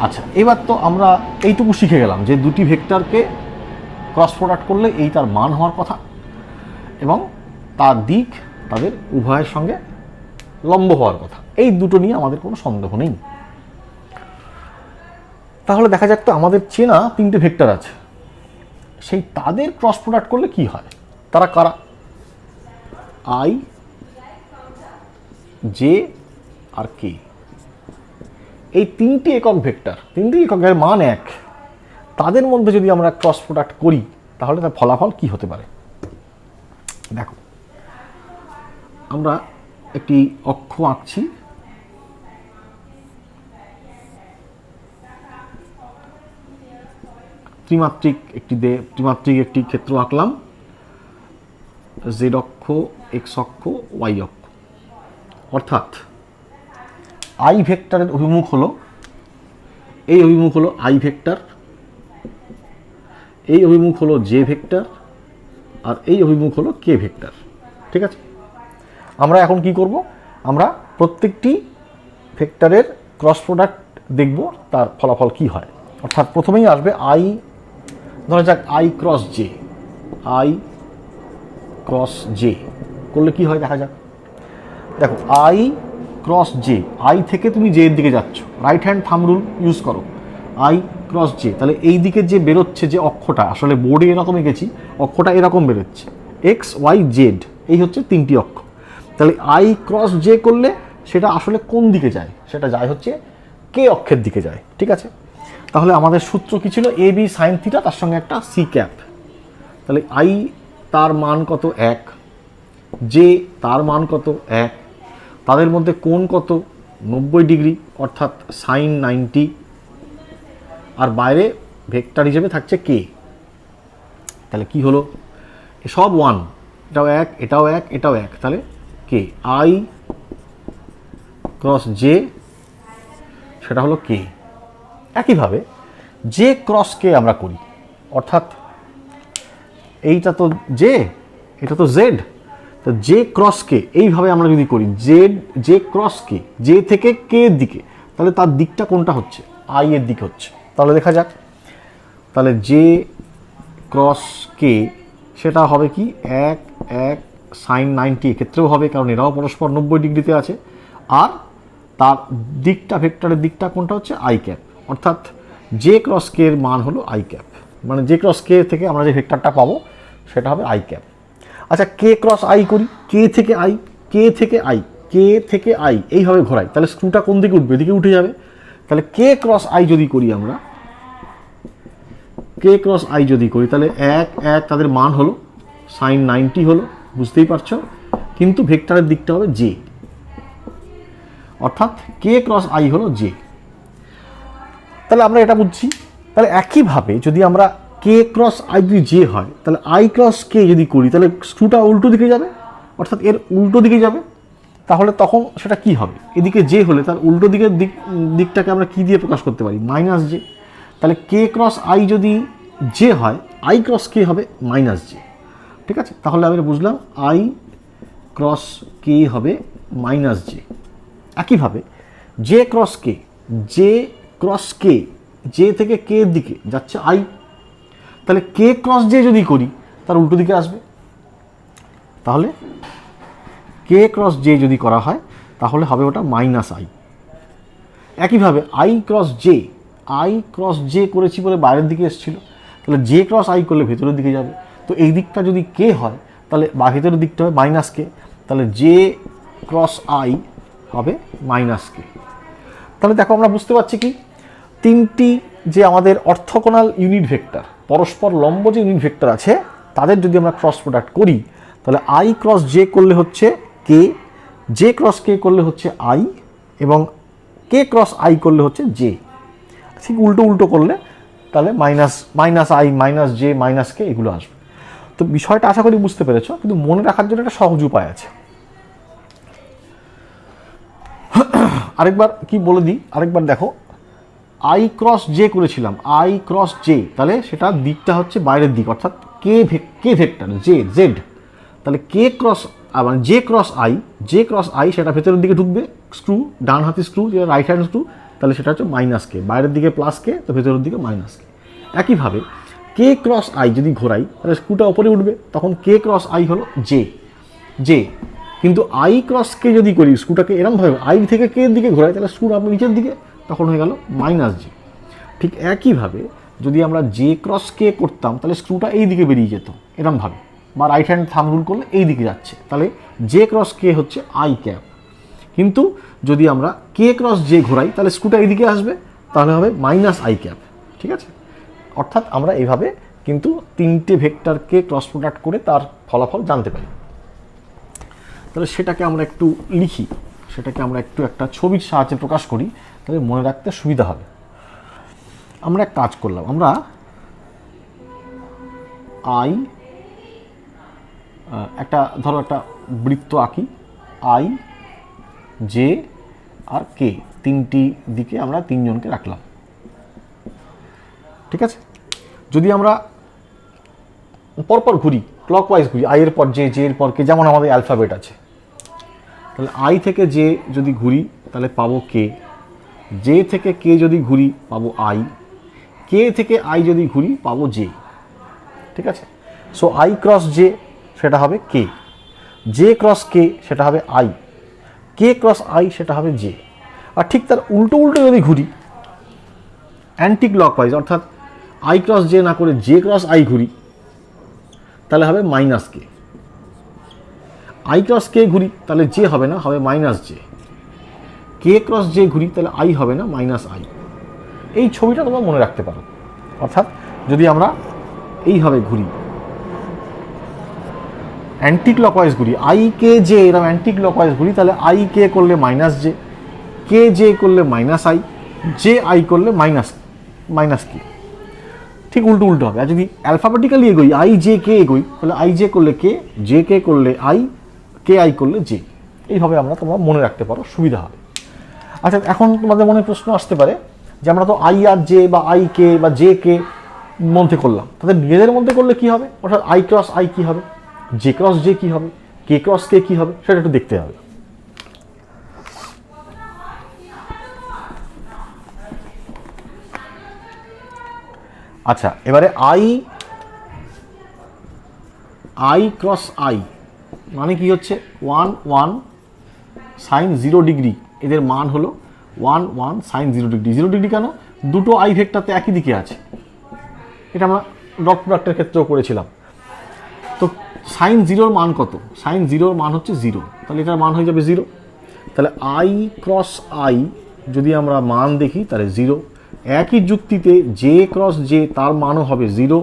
আচ্ছা, এবার তো আমরা এইটুকু শিখে গেলাম যে দুটি ভেক্টরকে ক্রস প্রোডাক্ট করলে এই তার মান হওয়ার কথা, এবং তার দিক তাদের উভয়ের সঙ্গে লম্ব হওয়ার কথা। এই দুটো নিয়ে আমাদের কোনো সন্দেহ নেই। তাহলে দেখা যাক তো আমাদের চেনা 3টে ভেক্টর আছে, সেই তাদের ক্রস প্রোডাক্ট করলে কি হয়। তারা কারা? আই, জে আর কে। এই 3টি একক ভেক্টর, 3টি এককের মান 1, তাদের মধ্যে যদি আমরা ক্রস প্রোডাক্ট করি তাহলে তার ফলাফল কি হতে পারে। দেখো আমরা একটি অক্ষ আঁকছি, ত্রিমাত্রিক একটি ক্ষেত্র আঁকলাম, জেড অক্ষ, এক্স অক্ষ, ওয়াই অক্ষ। অর্থাৎ আই ভেক্টরের অভিমুখ হলো, এই অভিমুখ হলো আই ভেক্টর, এই অভিমুখ হলো জে ভেক্টর, আর এই অভিমুখ হলো কে ভেক্টর। ঠিক আছে, আমরা এখন কি করব, আমরা প্রত্যেকটি ভেক্টরের ক্রস প্রোডাক্ট দেখব, তার ফলাফল কি হয়। অর্থাৎ প্রথমেই আসবে আই, ধরা যাক I cross j, i cross J করলে কি হয় দেখা যাক। দেখো আই ক্রস জে, আই থেকে তুমি জে এর দিকে যাচ্ছ, right hand thumb rule use করো, আই ক্রস জে, তাহলে এই দিকে যে বেরোচ্ছে যে অক্ষটা, আসলে বোর্ডে এরকম এঁকেছি, অক্ষটা এরকম বেরোচ্ছে, এক্স ওয়াই জেড, এই হচ্ছে তিনটি অক্ষ। তাহলে আই ক্রস জে করলে সেটা আসলে কোন দিকে যায়, সেটা যায় হচ্ছে কে অক্ষের দিকে যায়। ঠিক আছে, তাহলে আমাদের সূত্র কি ছিল, এ বি সাইন থিটা তার সঙ্গে একটা সি ক্যাপ। তাহলে আই তার মান কত 1, জে তার মান কত 1, তাদের মধ্যে কোণ কত 90 ডিগ্রি অর্থাৎ সাইন 90, আর বাইরে ভেক্টর হিসেবে থাকছে কে। তাহলে কি হলো, সব 1, এটাও 1, এটাও 1, এটাও 1, তাহলে কে, আই ক্রস জে সেটা হলো কে। একইভাবে জে ক্রস কে আমরা করি, অর্থাৎ এইটা তো জে, এটা তো জেড, তো জে ক্রস কে এইভাবে আমরা যদি করি, জে ক্রস কে, জে থেকে কে এর দিকে, তাহলে তার দিকটা কোনটা হচ্ছে, আই এর দিকে হচ্ছে। তাহলে দেখা যাক, তাহলে জে ক্রস কে সেটা হবে কি 1 1 সাইন 90, ক্ষেত্রেও হবে কারণ এরাও পরস্পর 90 ডিগ্রিতে আছে, আর তার দিকটা, ভেক্টরের দিকটা কোনটা হচ্ছে আই ক্যাপ, অর্থাৎ জে ক্রস কে এর মান হলো আই ক্যাপ, মানে জে ক্রস কে থেকে আমরা যে ভেক্টরটা পাবো সেটা হবে আই ক্যাপ। আচ্ছা কে ক্রস আই করি, কে থেকে আই, কে থেকে আই, কে থেকে আই এইভাবে ঘোরাই, তাহলে স্ক্রুটা কোন দিকে উঠবে, এদিকে উঠে যাবে। তাহলে কে ক্রস আই যদি করি আমরা, কে ক্রস আই যদি করি, তাহলে 1 1 তাদের মান হলো সাইন 90 হলো, বুঝতেই পারছো, কিন্তু ভেক্টরের দিকটা হবে জে, অর্থাৎ কে ক্রস আই হলো জে। তাহলে আমরা এটা বুঝছি। তাহলে একইভাবে যদি আমরা কে ক্রস আই যদি জে হয়, তাহলে আই ক্রস কে যদি করি, তাহলে স্ক্রুটা উল্টো দিকে যাবে, অর্থাৎ এর উল্টো দিকে যাবে। তাহলে তখন সেটা কি হবে, এদিকে জে হলে তার উল্টো দিকের দিকটাকে আমরা কি দিয়ে প্রকাশ করতে পারি, মাইনাস জে। তাহলে কে ক্রস আই যদি জে হয়, আই ক্রস কে হবে মাইনাস জে। ঠিক আছে, তাহলে আমরা বুঝলাম আই ক্রস কে হবে মাইনাস জে। একইভাবে জে ক্রস কে, জে ক্রস কে, জে থেকে কে এর দিকে যাচ্ছে আই, তাহলে কে ক্রস জে যদি করি তার উল্টো দিকে আসবে। তাহলে কে ক্রস জে যদি করা হয় তাহলে হবে ওটা মাইনাস আই। একইভাবে I cross j, i cross J করেছি বলে বাইরের দিকে এসেছিল, তাহলে জে ক্রস আই করলে ভেতরের দিকে যাবে। তো এই দিকটা যদি কে হয় তাহলে ভেতরের দিকটা হবে মাইনাস কে, তাহলে জে ক্রস আই হবে মাইনাস কে। তাহলে দেখো আমরা বুঝতে পারছি কি, তিনটি যে আমাদের অর্থোগোনাল ইউনিট ভেক্টর, পরস্পর লম্ব যে ইউনিট ভেক্টর আছে, তাদের যদি আমরা ক্রস প্রোডাক্ট করি তাহলে আই ক্রস জে করলে হচ্ছে কে, জে ক্রস কে করলে হচ্ছে আই, এবং কে ক্রস আই করলে হচ্ছে জে। ঠিক উল্টো উল্টো করলে তাহলে minus I, minus J, minus K এগুলো আসবে। তো বিষয়টা আশা করি বুঝতে পেরেছো, কিন্তু মনে রাখার জন্য একটা সহজ উপায় আছে। আরেকবার কি বলে দিই, আরেকবার দেখো, আই ক্রস জে করেছিলাম, আই ক্রস জে, তাহলে সেটা দিকটা হচ্ছে বাইরের দিক, অর্থাৎ কে ভেক্টর জেড। তাহলে কে ক্রস মানে জে ক্রস আই সেটা ভেতরের দিকে ঢুকবে, স্ক্রু ডান হাতি স্ক্রু, যেটা রাইট হ্যান্ড স্ক্রু, তাহলে সেটা হচ্ছে মাইনাস কে, বাইরের দিকে প্লাস কে, তো ভেতরের দিকে মাইনাস কে। একইভাবে কে ক্রস আই যদি ঘোরাই তাহলে স্ক্রুটা ওপরে উঠবে, তখন কে ক্রস আই হলো জে। কিন্তু আই ক্রস কে যদি করি, স্ক্রুটাকে এরমভাবে আই থেকে কে এর দিকে ঘোরাই, তাহলে স্ক্রু আপনি নিচের দিকে, তখন হয়ে গেল মাইনাস জে। ঠিক একইভাবে যদি আমরা জে ক্রস কে করতাম তাহলে স্ক্রুটা এই দিকে বেরিয়ে যেত এরমভাবে, বা রাইট হ্যান্ড থাম্ব রুল করলে এই দিকে যাচ্ছে, তাহলে জে ক্রস কে হচ্ছে আই ক্যাপ। কিন্তু যদি আমরা কে ক্রস জে ঘোরাই তাহলে স্ক্রুটা এই দিকে আসবে, তাহলে হবে মাইনাস আই ক্যাপ। ঠিক আছে, অর্থাৎ আমরা এইভাবে কিন্তু তিনটে ভেক্টরকে ক্রস প্রোডাক্ট করে তার ফলাফল জানতে পারি। তাহলে সেটাকে আমরা একটু লিখি, সেটাকে আমরা একটু একটা ছবির সাহায্যে প্রকাশ করি, তাহলে মনে রাখতে সুবিধা হবে। আমরা এক কাজ করলাম, আমরা আই একটা ধরো একটা বৃত্ত আঁকি, আই জে আর কে, তিনটি দিকে আমরা তিনজনকে রাখলাম। ঠিক আছে, যদি আমরা পরপর ঘুরি, ক্লকওয়াইজ ঘুরি, আই এর পর জে, জে এর পর কে, যেমন আমাদের অ্যালফাবেট আছে, তাহলে আই থেকে জে যদি ঘুরি তাহলে পাবো কে, জে থেকে কে যদি ঘুরি পাবো আই, কে থেকে আই যদি ঘুরি পাবো জে। ঠিক আছে, সো আই ক্রস জে সেটা হবে কে, জে ক্রস কে সেটা হবে আই, কে ক্রস আই সেটা হবে জে। আর ঠিক তার উল্টো উল্টো যদি ঘুরি, অ্যান্টি ক্লকওয়াইজ, অর্থাৎ আই ক্রস জে না করে জে ক্রস আই ঘুরি, তাহলে হবে মাইনাস কে। আই ক্রস কে ঘুরি তাহলে জে হবে না, হবে minus J. K cross J ঘুরি তাহলে আই হবে না, মাইনাস আই। এই ছবিটা তোমরা মনে রাখতে পারো। অর্থাৎ যদি আমরা এইভাবে ঘুরি, অ্যান্টি ক্লকওয়াইজ ঘুরি, আই কে জে এরকম অ্যান্টি ক্লকওয়াইজ ঘুরি, তাহলে আই কে করলে মাইনাস জে, কে জে করলে মাইনাস আই, জে আই করলে মাইনাস কে। ঠিক উল্টো উল্টো হবে। আর যদি অ্যালফাবেটিক্যালি এগোই, আই জে কে এগোই, তাহলে আই জে করলে কে, জে কে করলে আই, কে আই করলে জে। এইভাবে তোমরা মনে রাখতে পারো, সুবিধা হবে। আচ্ছা, এখন তোমাদের মনে প্রশ্ন আসতে পারে যে আমরা তো আই আর জে বা আই কে বা জে কে মধ্যে করলাম, তাদের নিজেদের মধ্যে করলে কি হবে? অর্থাৎ আই ক্রস আই কি হবে, জে ক্রস জে কি হবে, কে ক্রস কে কি হবে, সেটা একটু দেখতে হবে। আচ্ছা, এবারে আই ক্রস আই মানে কি হচ্ছে? 1 1 সাইন 0 ডিগ্রি, এদের মান হলো 1 1 সাইন 0 ডিগ্রি। 0 ডিগ্রি কেন? দুটো আই ভেক্টরতে একই দিকে আছে, এটা আমরা ডট প্রোডাক্টের ক্ষেত্রেও করেছিলাম। তো সাইন 0-র মান কত? সাইন 0-র মান হচ্ছে 0, তাহলে এটার মান হয়ে যাবে 0। তাহলে আই ক্রস আই যদি আমরা মান দেখি তাহলে 0। একই যুক্তিতে জে ক্রস জে তার মানও হবে 0,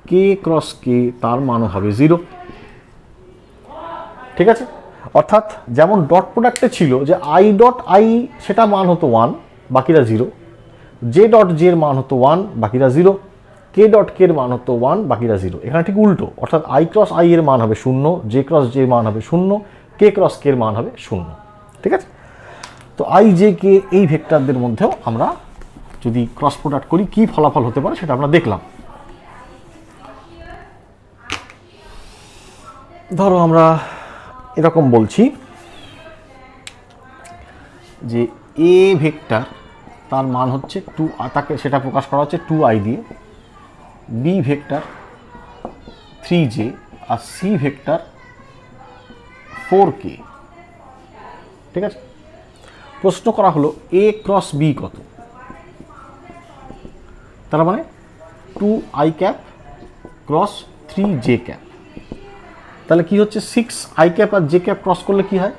কে ক্রস কে তার মানও হবে 0। ঠিক আছে, অর্থাৎ যেমন ডট প্রোডাক্টে ছিল যে আই ডট আই সেটা মান হতো 1, বাকিরা 0, জে ডট জে এর মান হতো 1, বাকিরা 0, কে ডট কে এর মান হতো 1, বাকিরা 0। এখানে ঠিক উল্টো, অর্থাৎ আই ক্রস আই এর মান হবে 0, জে ক্রস জে এর মান হবে 0, কে ক্রস কে এর মান হবে 0। ঠিক আছে, তো আই জে কে এই ভেক্টরদের মধ্যেও আমরা যদি ক্রস প্রোডাক্ট করি কি ফলাফল হতে পারে সেটা আমরা দেখলাম। ধরো আমরা এরকম বলছি যে এ ভেক্টর তার মান হচ্ছে 2, তাকে সেটা প্রকাশ করা হচ্ছে 2i দিয়ে, বি ভেক্টর 3j আর সি ভেক্টর 4k। ঠিক আছে, প্রশ্ন করা হলো এ ক্রস বি কত, তার মানে 2i cap cross 3j cap. তাহলে কি হচ্ছে? 6i ক্যাপ আর জে ক্যাপ ক্রস করলে কি হয়?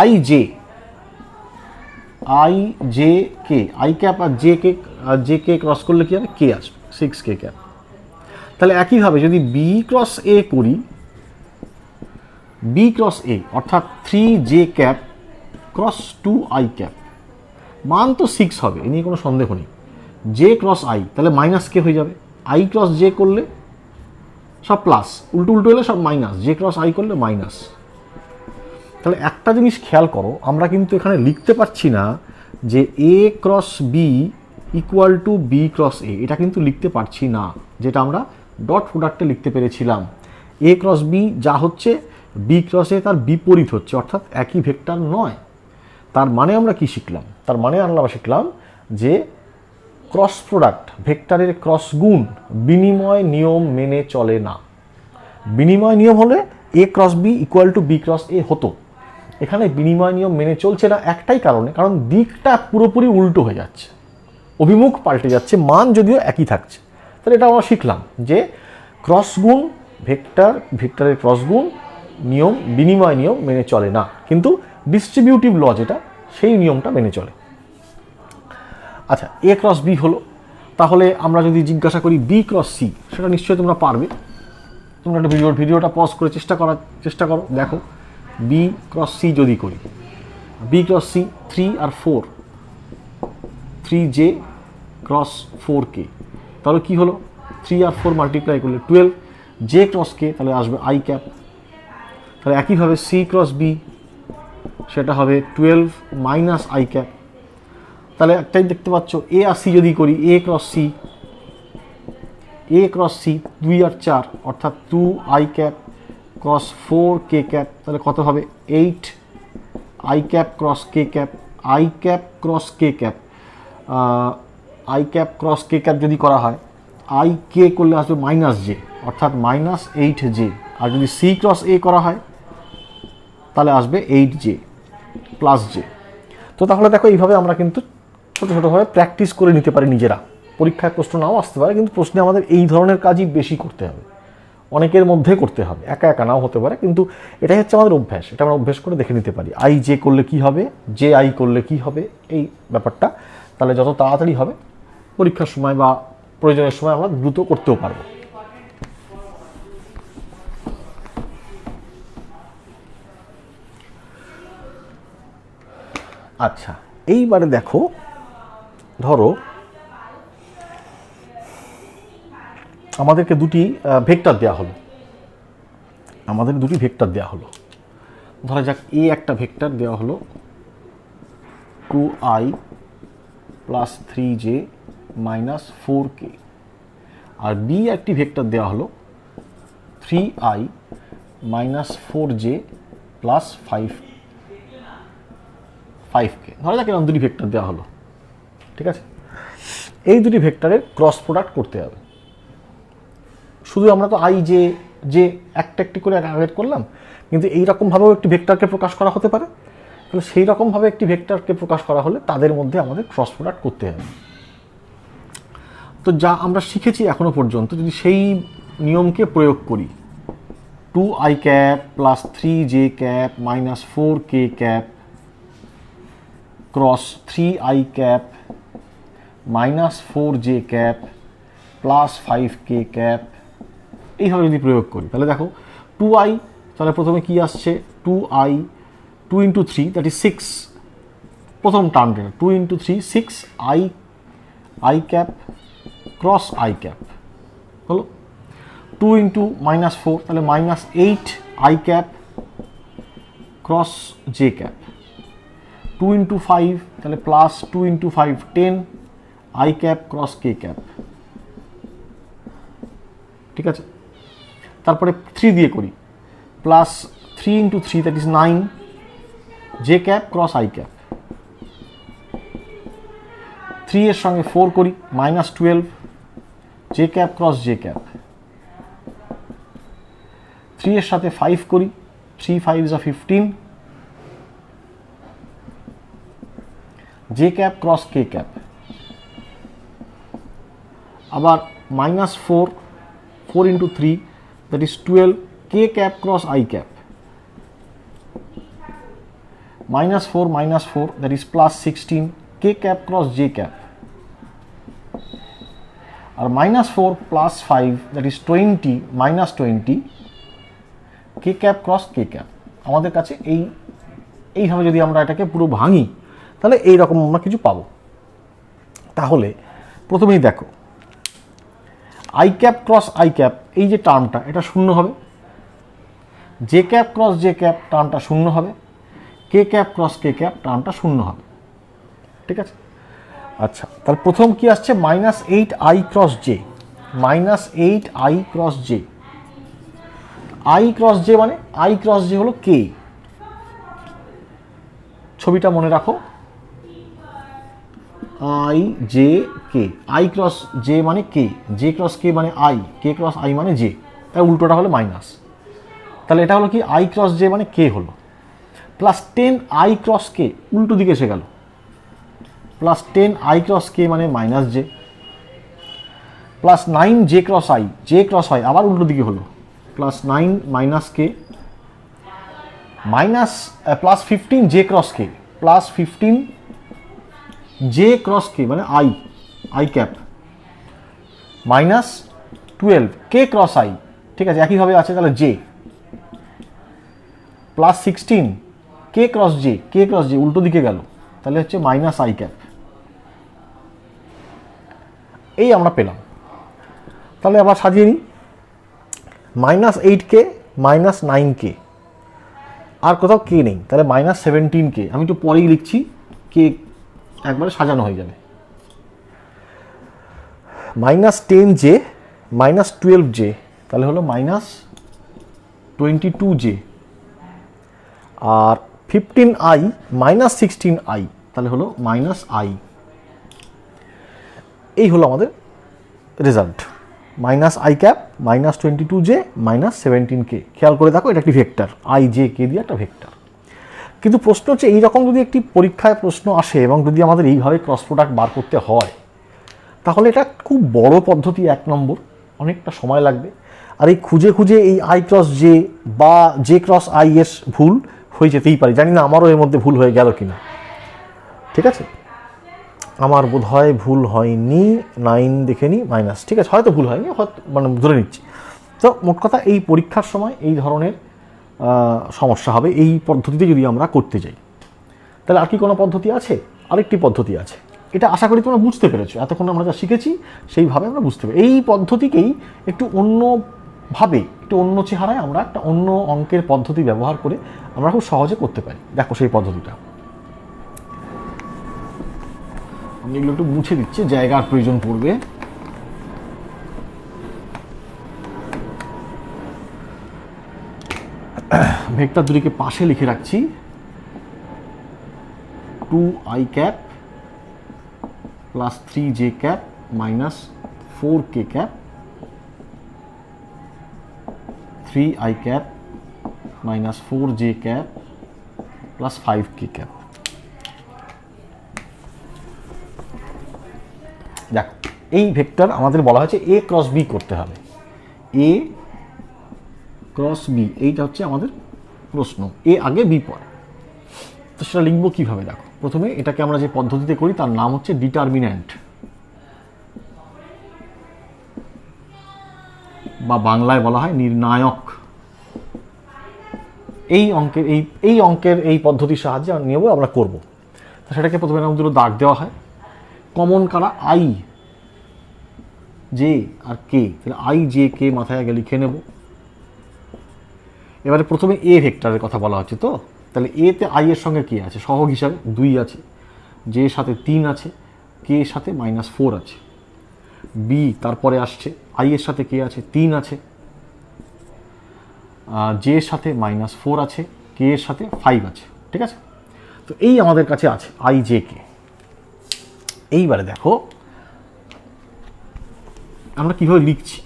I J K, I cap আর জে কে ক্রস করলে কি হবে? কে আসবে, 6k ক্যাপ। তাহলে একইভাবে যদি বি ক্রস এ করি, বি ক্রস এ অর্থাৎ 3j cap cross 2i cap, মান তো 6 হবে, এ নিয়ে কোনো সন্দেহ নেই। জে ক্রস আই তাহলে মাইনাস কে হয়ে যাবে, আই ক্রস জে করলে সব প্লাস, উল্টো উল্টো হলে সব মাইনাস, জে ক্রস আই করলে মাইনাস। তাহলে একটা জিনিস খেয়াল করো, আমরা কিন্তু এখানে লিখতে পারছি না যে A cross B equal to B cross A, এটা কিন্তু লিখতে পারছি না, যেটা আমরা ডট প্রোডাক্টে লিখতে পেরেছিলাম। এ ক্রস বি যা হচ্ছে বি ক্রস এ তার বিপরীত হচ্ছে, অর্থাৎ একই ভেক্টর নয়। তার মানে আমরা কি শিখলাম? তার মানে আমরা শিখলাম যে ক্রস প্রোডাক্ট ভেক্টরের ক্রস গুণ বিনিময় নিয়ম মেনে চলে না। বিনিময় নিয়ম হলে A cross B equal to B cross A হতো, এখানে বিনিময় নিয়ম মেনে চলছে না একটাই কারণে, কারণ দিকটা পুরোপুরি উল্টো হয়ে যাচ্ছে, অভিমুখ পাল্টে যাচ্ছে, মান যদিও একই থাকছে। তাহলে এটা আমরা শিখলাম যে ক্রস গুণ ভেক্টরের ক্রস গুণ নিয়ম বিনিময় নিয়ম মেনে চলে না, কিন্তু ডিস্ট্রিবিউটিভ ল যেটা সেই নিয়মটা মেনে চলে। আচ্ছা, এ ক্রস বি হলো, তাহলে আমরা যদি জিজ্ঞাসা করি বি ক্রস সি, সেটা নিশ্চয়ই তোমরা পারবে। তোমরা একটা ভিডিওটা পজ করে চেষ্টা করো, দেখো বি ক্রস সি যদি করি, বি ক্রস সি 3 আর 4, 3J ক্রস 4K, তাহলে কি হলো 3 আর 4 মাল্টিপ্লাই করলে 12, J ক্রস K তাহলে আসবে আই ক্যাপ। তাহলে একইভাবে সি ক্রস বি সেটা হবে 12 মাইনাস আই ক্যাপ। তাহলে একটাই দেখতে পাচ্ছ, এ আর সি যদি করি, এ ক্রস সি 2 আর 4 অর্থাৎ 2 I cap cross 4K cap, তাহলে কত হবে 8 I cap cross k cap, I cap cross k cap, I cap cross k cap যদি করা হয়, আই কে করলে আসবে মাইনাস জে অর্থাৎ মাইনাস 8J, আর যদি সি ক্রস এ করা হয় তাহলে আসবে 8J প্লাস জে। তো তাহলে দেখো এইভাবে আমরা কিন্তু ছোটো ছোটোভাবে প্র্যাকটিস করে নিতে পারি নিজেরা। পরীক্ষায় প্রশ্ন নাও আসতে পারে, কিন্তু প্রশ্নে আমাদের এই ধরনের কাজই বেশি করতে হবে, অনেকের মধ্যে করতে হবে, একা একা নাও হতে পারে, কিন্তু এটাই হচ্ছে আমাদের অভ্যাস। এটা আমরা অভ্যাস করে দেখে নিতে পারি আই জে করলে কি হবে, জে আই করলে কি হবে, এই ব্যাপারটা। তাহলে যত তাড়াতাড়ি হবে পরীক্ষার সময় বা প্রয়োজনের সময় আমরা দ্রুত করতেও পারবো। আচ্ছা, এইবারে দেখো, ধরো আমাদেরকে দুটি ভেক্টর দেওয়া হলো, ধরা যাক এ একটা ভেক্টর দেওয়া হলো 2i plus 3j minus 4k, আর বি একটি ভেক্টর দেওয়া হলো 3i minus 4j plus 5k। ধরা যাক এরকম দুটি ভেক্টর দেওয়া হলো, ঠিক আছে। এই দুটি ভেক্টরের ক্রস প্রোডাক্ট করতে হবে। শুধু আমরা তো আই যে একটা একটি করে অ্যাড করলাম, কিন্তু এইরকমভাবেও একটি ভেক্টরকে প্রকাশ করা হতে পারে। তাহলে সেই রকমভাবে একটি ভেক্টরকে প্রকাশ করা হলে তাদের মধ্যে আমাদের ক্রস প্রোডাক্ট করতে হবে। তো যা আমরা শিখেছি এখনো পর্যন্ত, যদি সেই নিয়মকে প্রয়োগ করি, 2i cap plus 3j cap minus 4k cap cross 3i cap minus 4j cap plus 5k cap, এইভাবে যদি প্রয়োগ করি, তাহলে দেখো 2i, তাহলে প্রথমে কি আসছে 2i, 2 into 3 দ্যাট ইজ 6, প্রথম টার্মটা 2 into 3 6i cap cross i cap হলো, 2 into মাইনাস 4 তাহলে minus 8i cap cross j cap, 2 into 5 তাহলে plus 2 into 5 10i cap cross k cap, ঠিক আছে। তারপরে 3 দিয়ে করি, plus 3 into 3 that is 9 J cap cross i cap, 3 এর সঙ্গে 4 করি, minus 12 J cap cross j cap, 3 এর সাথে 5 করি, 3 5 is 15 J cap cross k cap, আবার minus 4 into 3 that is 12 k cap cross I cap, minus 4 that is plus 16 k cap cross j cap, আর minus 4 plus 5 that is 20 minus 20 k cap cross k cap। আমাদের কাছে এইভাবে যদি আমরা এটাকে পুরো ভাঙি, তাহলে এইরকম আমরা কিছু পাবো। তাহলে প্রথমেই দেখো i cap cross i cap, এই যে টার্মটা এটা শূন্য হবে, j cap cross j cap টার্মটা শূন্য হবে, k cap cross k cap টার্মটা শূন্য হবে, ঠিক আছে। আচ্ছা, তাহলে প্রথম কি আসছে minus 8i cross j, minus 8i cross j, i cross j মানে আই ক্রস জে হলো কে, ছবিটা মনে রাখো, i J K, i cross j মানে কে, জে ক্রস কে মানে আই, কে ক্রস আই মানে জে, তাই উল্টোটা হলো মাইনাস। তাহলে এটা হলো কি আই ক্রস জে মানে কে হলো, প্লাস 10i ক্রস কে, উল্টো দিকে এসে গেল, প্লাস 10i ক্রস কে মানে minus j, plus 9 j cross i, j cross i আবার উল্টো দিকে হলো, plus 9 minus k, minus plus 15 j cross k, plus 15 j cross k মানে i cap, minus 12 k cross i, ঠিক আছে, একইভাবে আছে তাহলে j plus 16 k cross j উল্টো দিকে গেল, তাহলে হচ্ছে মাইনাস আই ক্যাপ। এই আমরা পেলাম। তাহলে আবার সাজিয়ে নিই, মাইনাস 8K মাইনাস 9K, আর কোথাও কে নেই, তাহলে মাইনাস 17K। আমি একটু পরেই লিখছি, কে একবারে সাজানো হয়ে যাবে। মাইনাস 10J মাইনাস 12J, তাহলে হলো মাইনাস 22J, আর 15I মাইনাস 16I, তাহলে হলো মাইনাস আই। এই হলো আমাদের result, minus I cap minus 22J minus 17K। খেয়াল করে দেখো, এটা একটি ভেক্টর, আই জে কে দিয়ে একটা ভেক্টর। কিন্তু প্রশ্ন হচ্ছে, এইরকম যদি একটি পরীক্ষায় প্রশ্ন আসে এবং যদি আমাদের এইভাবে ক্রস প্রোডাক্ট বার করতে হয়, তাহলে এটা খুব বড় পদ্ধতি, 1 নম্বর, অনেকটা সময় লাগবে। আর এই খুঁজে খুঁজে এই আই ক্রস জে বা জে ক্রস আই এর ভুল হয়ে যেতেই পারে, জানি না আমারও এর মধ্যে ভুল হয়ে গেল কিনা। ঠিক আছে, আমার বোধ হয় ভুল হয়নি, 9 দেখে নিই মাইনাস, ঠিক আছে, হয়তো ভুল হয়নি, হয়তো মানে ধরে নিচ্ছি। তো মোট কথা, এই পরীক্ষার সময় এই ধরনের সমস্যা হবে এই পদ্ধতিতে যদি আমরা করতে যাই। তাহলে আর কি কোনো পদ্ধতি আছে? আরেকটি পদ্ধতি আছে, এটা আশা করি তোমরা বুঝতে পেরেছো, এতক্ষণ আমরা যা শিখেছি সেইভাবে আমরা বুঝতে পারি। এই পদ্ধতিকেই একটু অন্যভাবে, একটু অন্য চেহারায় আমরা একটা অন্য অঙ্কের পদ্ধতি ব্যবহার করে আমরা খুব সহজে করতে পারি। দেখো সেই পদ্ধতিটা, আমি এগুলো একটু মুছে দিচ্ছি, জায়গার প্রয়োজন পড়বে। ভেক্টর দুটিকে পাশে লিখে রাখছি, 2i cap plus 3j cap minus 4k cap, 3i cap minus 4j cap plus 5k cap. দেখো, এই ভেক্টর আমাদের বলা হয়েছে এ ক্রস বি করতে হবে, এ ক্রস বি, এইটা হচ্ছে আমাদের প্রশ্ন, এ আগে বি পরে। তো সেটা লিখবো কীভাবে? দেখো, প্রথমে এটাকে আমরা যে পদ্ধতিতে করি তার নাম হচ্ছে ডিটারমিন্যান্ট, বা বাংলায় বলা হয় নির্ণায়ক। এই অঙ্কের এই পদ্ধতির সাহায্যে আমরা করব। তো সেটাকে প্রথমে নাম দুটো দাগ দেওয়া হয়, কমন কারা? আই জে আর কে, তাহলে আই জে কে মাথায় আগে লিখে নেব। এবারে প্রথমে এ ভেক্টরের কথা বলা হচ্ছে, তো তাহলে এতে আই এর সঙ্গে কে আছে? সহগ হিসাবে 2 আছে, জে এর সাথে 3 আছে, কে এর সাথে -4 আছে। বি তারপরে আসছে, আই এর সাথে কে আছে? 3 আছে, জে এর সাথে -4 আছে, কে এর সাথে 5 আছে। ঠিক আছে, তো এই আমাদের কাছে আছে আই জে কে। এইবারে দেখো আমরা কিভাবে লিখছি,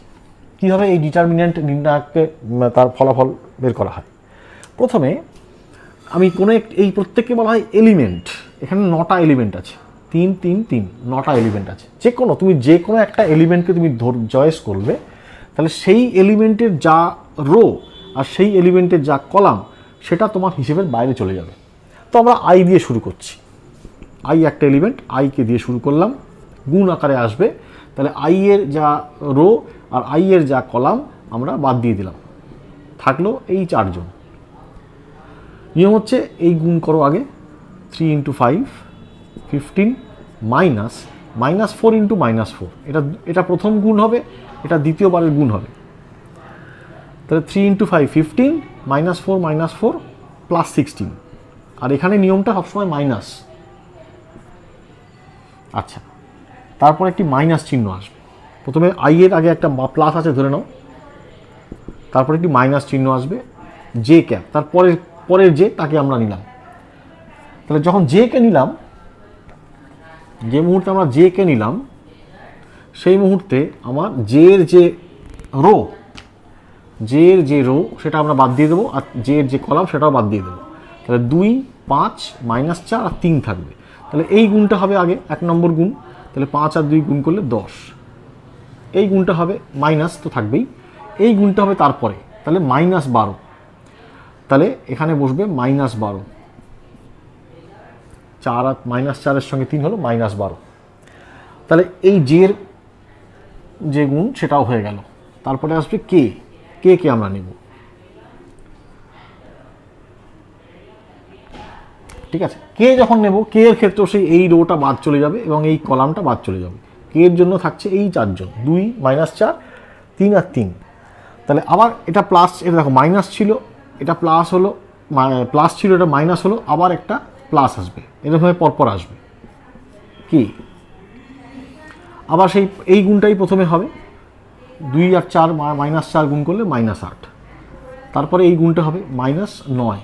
কিভাবে এই ডিটারমিন্যান্ট নির্ণায়ককে তার ফলাফল বের করা হয়। প্রথমে আমি কোনো এই প্রত্যেককে বলা হয় এলিমেন্ট। এখানে 9টা এলিমেন্ট আছে, 3 3 3, 9টা এলিমেন্ট আছে। তুমি যে কোনো একটা এলিমেন্টকে তুমি চয়েস করবে, তাহলে সেই এলিমেন্টের যা রো আর সেই এলিমেন্টের যা কলাম সেটা তোমার হিসেবের বাইরে চলে যাবে। তো আমরা আই দিয়ে শুরু করছি, আই একটা এলিমেন্ট, আইকে দিয়ে শুরু করলাম, গুণ আকারে আসবে। তাহলে আই এর যা রো আর আই এর যা কলাম আমরা বাদ দিয়ে দিলাম, থাকলো এই 4 জন। নিয়ম হচ্ছে এই গুণ করো আগে, 3 × 5 15 মাইনাস -4 × -4, এটা প্রথম গুণ হবে, এটা দ্বিতীয়বারের গুণ হবে। তাহলে 3 × 5 15 -4 প্লাস 16, আর এখানে নিয়মটা সবসময় মাইনাস। আচ্ছা, তারপর একটি মাইনাস চিহ্ন আসবে। প্রথমে আই এর আগে একটা প্লাস আছে ধরে নাও, তারপর একটি মাইনাস চিহ্ন আসবে, জে ক্যাপ, পরের যে তাকে আমরা নিলাম। তাহলে যখন জে কে নিলাম, যে মুহূর্তে আমরা জে কে নিলাম, সেই মুহূর্তে আমার জে এর যে রো সেটা আমরা বাদ দিয়ে দেবো, আর জে এর যে কলাম সেটাও বাদ দিয়ে দেবো। তাহলে 2 5 -4 আর 3 থাকবে। তাহলে এই গুণটা হবে আগে 1 নম্বর গুণ, তাহলে 5 আর 2 গুণ করলে 10। এই গুণটা হবে, মাইনাস তো থাকবেই, এই গুণটা হবে তারপরে, তাহলে -12। তাহলে এখানে বসবে -12, 4 আর -4 এর সঙ্গে 3 হলো -12। তাহলে এই জে এর যে গুণ সেটাও হয়ে গেল। তারপরে আসবে কে, কে কে আমরা নেব, ঠিক আছে। কে যখন নেব, কে এর ক্ষেত্রে সেই এই রোটা বাদ চলে যাবে এবং এই কলামটা বাদ চলে যাবে। কে এর জন্য থাকছে এই 4 জন, 2 - 4 3 আর 3। তাহলে আবার এটা প্লাস, এটা দেখো মাইনাস ছিল, এটা প্লাস হলো, প্লাস ছিল, এটা মাইনাস হলো, আবার একটা প্লাস আসবে, এরকমভাবে পরপর আসবে কি। আবার সেই এই গুণটাই প্রথমে হবে, 2 আর 4 -4 গুণ করলে -8। তারপরে এই গুণটা হবে -9।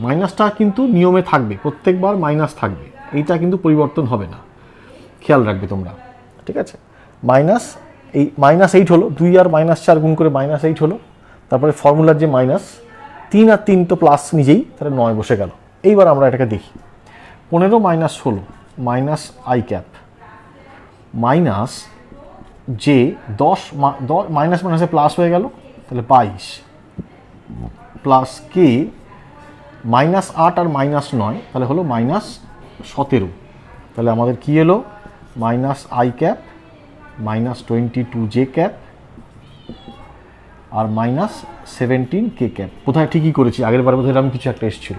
মাইনাসটা কিন্তু নিয়মে থাকবে, প্রত্যেকবার মাইনাস থাকবে, এইটা কিন্তু পরিবর্তন হবে না, খেয়াল রাখবে তোমরা, ঠিক আছে। মাইনাস, এই -8 হলো, 2 আর -4 গুণ করে -8 হলো। তারপরে ফর্মুলার যে মাইনাস, 3 আর 3 তো প্লাস নিজেই, তাহলে 9 বসে গেল। এইবার আমরা এটাকে দেখি, 15 - 16 মাইনাস আই ক্যাপ মাইনাস যে 10 মাইনাস মাইনাসে প্লাস হয়ে গেল, তাহলে 22 প্লাস কে -8 আর -9, তাহলে হলো -17। তাহলে আমাদের কি এলো, minus I cap -22 J cap আর -17 কে ক্যাপ। কোথায় ঠিকই করেছি, আগের বার বোধহয় আমি কিছু একটা এসেছিল,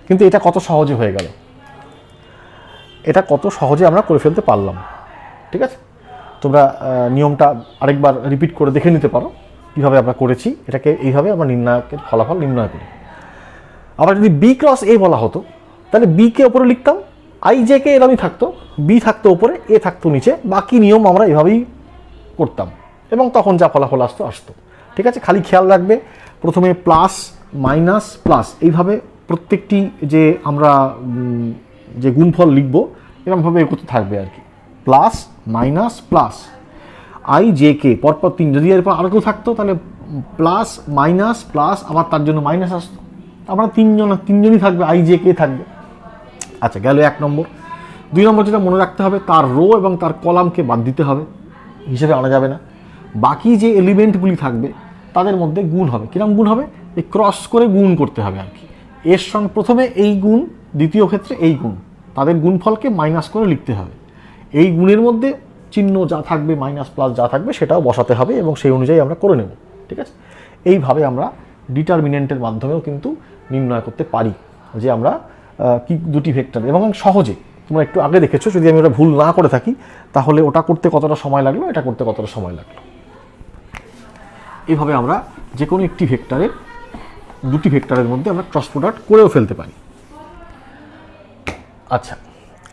কিন্তু এটা কত সহজে হয়ে গেল, এটা কত সহজে আমরা করে ফেলতে পারলাম, ঠিক আছে। তোমরা নিয়মটা আরেকবার রিপিট করে দেখে নিতে পারো কীভাবে আমরা করেছি। এটাকে এইভাবে আমরা নির্ণায়কের ফলাফল নির্ণয় করি। আবার যদি বি ক্রস এ বলা হতো, তাহলে বিকে ওপরে লিখতাম, আই জে কে এরমই থাকতো, বি থাকতো ওপরে, এ থাকতো নিচে, বাকি নিয়ম আমরা এভাবেই করতাম এবং তখন যা ফলাফল আসতো, ঠিক আছে। খালি খেয়াল রাখবে, প্রথমে প্লাস মাইনাস প্লাস, এইভাবে প্রত্যেকটি যে আমরা যে গুণফল লিখব এরকমভাবে এগোতে থাকবে আর কি, plus minus plus I J K পরপর 3। যদি এরপর আর কেউ থাকতো তাহলে প্লাস মাইনাস প্লাস, আবার তার জন্য মাইনাস আসতো। আমরা তিনজনই থাকবে, আই জে কে থাকবে। আচ্ছা, গেল 1 নম্বর। 2 নম্বর যেটা মনে রাখতে হবে, তার রো এবং তার কলামকে বাদ দিতে হবে, হিসেবে আনা যাবে না। বাকি যে এলিমেন্টগুলি থাকবে তাদের মধ্যে গুণ হবে। কিরকম গুণ হবে, এই ক্রস করে গুণ করতে হবে আর কি। এর সঙ্গে প্রথমে এই গুণ, দ্বিতীয় ক্ষেত্রে এই গুণ, তাদের গুণফলকে মাইনাস করে লিখতে হবে। এই গুণের মধ্যে চিহ্ন যা থাকবে, মাইনাস প্লাস যা থাকবে সেটাও বসাতে হবে এবং সেই অনুযায়ী আমরা করে নেব, ঠিক আছে। এইভাবে আমরা ডিটারমিনেন্টের মাধ্যমেও কিন্তু নির্ণয় করতে পারি যে আমরা কি দুটি ভেক্টর, এবং সহজে। তোমরা একটু আগে দেখেছো, যদি আমি ওটা ভুল না করে থাকি তাহলে ওটা করতে কতটা সময় লাগলো, এটা করতে কতটা সময় লাগলো। এইভাবে আমরা যে কোনো একটি ভেক্টরের, দুটি ভেক্টরের মধ্যে আমরা ক্রস প্রোডাক্ট করেও ফেলতে পারি। আচ্ছা,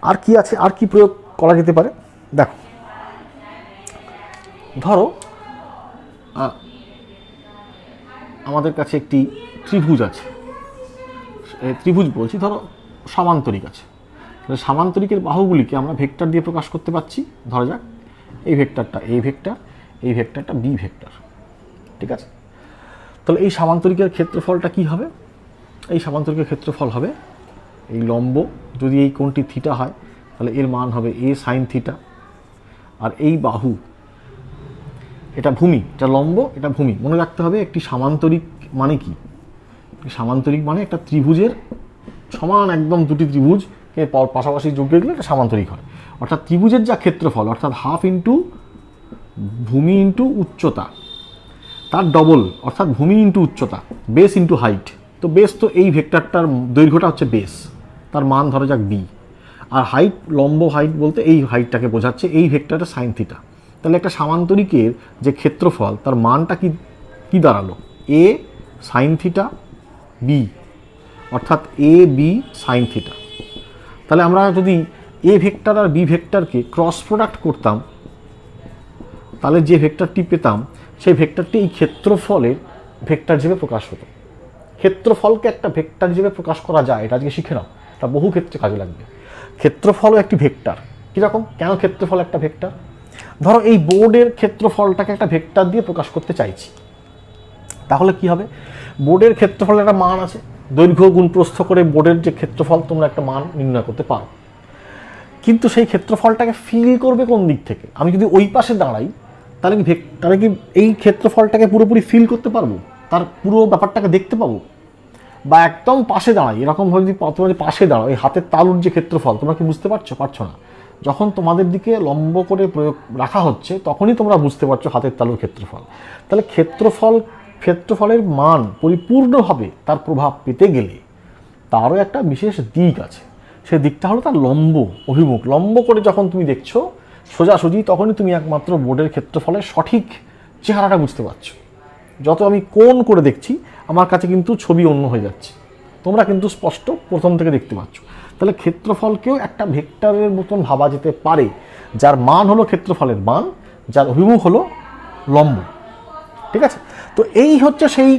আর কি আছে, আর কি প্রয়োগ করা যেতে পারে দেখো। ধরো আমাদের কাছে একটি ত্রিভুজ আছে, ত্রিভুজ বলছি, ধরো সামান্তরিক আছে। তাহলে সামান্তরিকের বাহুগুলিকে আমরা ভেক্টর দিয়ে প্রকাশ করতে পারছি। ধরা যাক এই ভেক্টরটা এ ভেক্টর, এই ভেক্টরটা বি ভেক্টর, ঠিক আছে। তাহলে এই সামান্তরিকের ক্ষেত্রফলটা কি হবে, এই সামান্তরিকের ক্ষেত্রফল হবে এই লম্ব, যদি এই কোণটি থিটা হয় তাহলে এর মান হবে এ সাইন থিটা, আর এই বাহু, এটা ভূমি, এটা লম্ব, এটা ভূমি। মনে রাখতে হবে একটি সামান্তরিক মানে কি, সামান্তরিক মানে একটা ত্রিভুজের সমান, একদম দুটি ত্রিভুজকে পাশাপাশি যোগ গেলে এটা সামান্তরিক হয়। অর্থাৎ ত্রিভুজের যা ক্ষেত্রফল, অর্থাৎ হাফ ইন্টু ভূমি ইন্টু উচ্চতা, তার ডবল, অর্থাৎ ভূমি ইন্টু উচ্চতা, বেস ইন্টু হাইট। তো বেস, তো এই ভেক্টরটার দৈর্ঘ্যটা হচ্ছে বেস, তার মান ধরা যাক বি, আর হাইট, লম্ব হাইট বলতে এই হাইটটাকে বোঝাচ্ছে, এই ভেক্টরটা সাইন থিটা। তাহলে একটা সামান্তরিকের যে ক্ষেত্রফল, তার মানটা কি দাঁড়ালো, এ সাইন থিটা বি, অর্থাৎ এ বি সাইন থিটা। তাহলে আমরা যদি এ ভেক্টর আর বি ভেক্টরকে ক্রস প্রোডাক্ট করতাম, তাহলে যে ভেক্টরটি পেতাম সেই ভেক্টরটি এই ক্ষেত্রফলের ভেক্টর হিসেবে প্রকাশ হতো। ক্ষেত্রফলকে একটা ভেক্টর হিসেবে প্রকাশ করা যায়, এটা আজকে শিখে নাও, এটা বহু ক্ষেত্রে কাজে লাগবে। ক্ষেত্রফলও একটি ভেক্টর। কীরকম, কেন ক্ষেত্রফল একটা ভেক্টর? ধরো এই বোর্ডের ক্ষেত্রফলটাকে একটা ভেক্টর দিয়ে প্রকাশ করতে চাইছি, তাহলে কি হবে, বোর্ডের ক্ষেত্রফলের একটা মান আছে, দৈর্ঘ্য গুণ প্রস্থ করে বোর্ডের যে ক্ষেত্রফল তোমরা একটা মান নির্ণয় করতে পারো। কিন্তু সেই ক্ষেত্রফলটাকে ফিল করবে কোন দিক থেকে? আমি যদি ওই পাশে দাঁড়াই তাহলে কি এই ক্ষেত্রফলটাকে পুরোপুরি ফিল করতে পারবো, তার পুরো ব্যাপারটাকে দেখতে পাবো? বা একদম পাশে দাঁড়াই, এরকমভাবে যদি তোমরা পাশে দাঁড়াও, এই হাতের তালুর যে ক্ষেত্রফল তোমরা কি বুঝতে পারছো না? যখন তোমাদের দিকে লম্ব করে প্রয়োগ রাখা হচ্ছে তখনই তোমরা বুঝতে পারছো হাতের তালুর ক্ষেত্রফল। তাহলে ক্ষেত্রফলের মান পরিপূর্ণভাবে তার প্রভাব পেতে গেলে তারও একটা বিশেষ দিক আছে। সেই দিকটা হলো তার লম্ব অভিমুখ। লম্ব করে যখন তুমি দেখছো সোজাসুজি, তখনই তুমি একমাত্র বোর্ডের ক্ষেত্রফলের সঠিক চেহারাটা বুঝতে পারছো। যত আমি কোণ করে দেখছি আমার কাছে কিন্তু ছবি অন্য হয়ে যাচ্ছে, তোমরা কিন্তু স্পষ্ট প্রথম থেকে দেখতে পাচ্ছ। তাহলে ক্ষেত্রফলকেও একটা ভেক্টরের মতন ভাবা যেতে পারে, যার মান হলো ক্ষেত্রফলের মান, যার অভিমুখ হলো লম্ব। ঠিক আছে, তো এই হচ্ছে সেই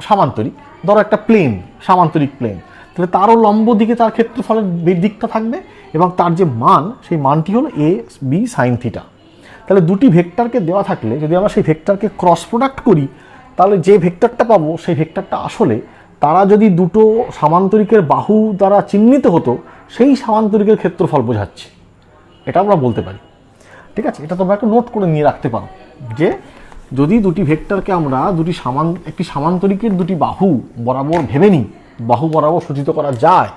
সামান্তরিক। ধরো একটা প্লেন, সামান্তরিক প্লেন, তাহলে তারও লম্ব দিকে তার ক্ষেত্রফলের দিকটা থাকবে এবং তার যে মান, সেই মানটি হলো এ বি সাইন থিটা। তাহলে দুটি ভেক্টরকে দেওয়া থাকলে যদি আমরা সেই ভেক্টরকে ক্রস প্রোডাক্ট করি, তাহলে যে ভেক্টরটা পাবো সেই ভেক্টরটা আসলে তারা যদি দুটো সামান্তরিকের বাহু দ্বারা চিহ্নিত হতো সেই সামান্তরিকের ক্ষেত্রফল বোঝাচ্ছে, এটা আমরা বলতে পারি। ঠিক আছে, এটা তোমরা একটু নোট করে নিয়ে রাখতে পারো যে যদি দুটি ভেক্টরকে আমরা একটি সামান্তরিকের দুটি বাহু বরাবর ভেবে নিই, বাহু বরাবর সূচিত করা যায়,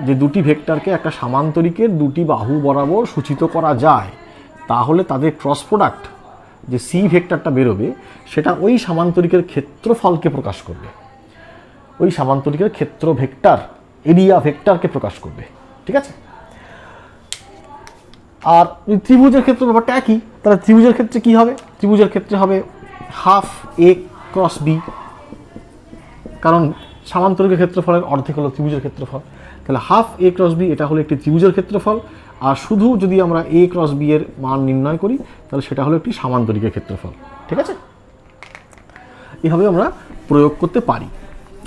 যে দুটি ভেক্টরকে একটা সামান্তরিকের দুটি বাহু বরাবর সূচিত করা যায়, তাহলে তাদের ক্রস প্রোডাক্ট যে সি ভেক্টরটা বেরোবে সেটা ওই সামান্তরিকের ক্ষেত্রফলকে প্রকাশ করবে, ওই সামান্তরিকের ক্ষেত্র ভেক্টর এরিয়া ভেক্টরকে প্রকাশ করবে। ঠিক আছে, আর ত্রিভুজের ক্ষেত্রে ব্যাপারটা একই। তাহলে ত্রিভুজের ক্ষেত্রে কি হবে? ত্রিভুজের ক্ষেত্রে হবে হাফ এ ক্রস বি, কারণ সামান্তরিকের ক্ষেত্রফলের অর্ধেক হলো ত্রিভুজের ক্ষেত্রফল। তাহলে হাফ এ ক্রস বি এটা হলো একটি ত্রিভুজের ক্ষেত্রফল, আর শুধু যদি আমরা এ ক্রস বি এর মান নির্ণয় করি তাহলে সেটা হলো একটি সামান্তরিকের ক্ষেত্রফল। ঠিক আছে, এভাবে আমরা প্রয়োগ করতে পারি।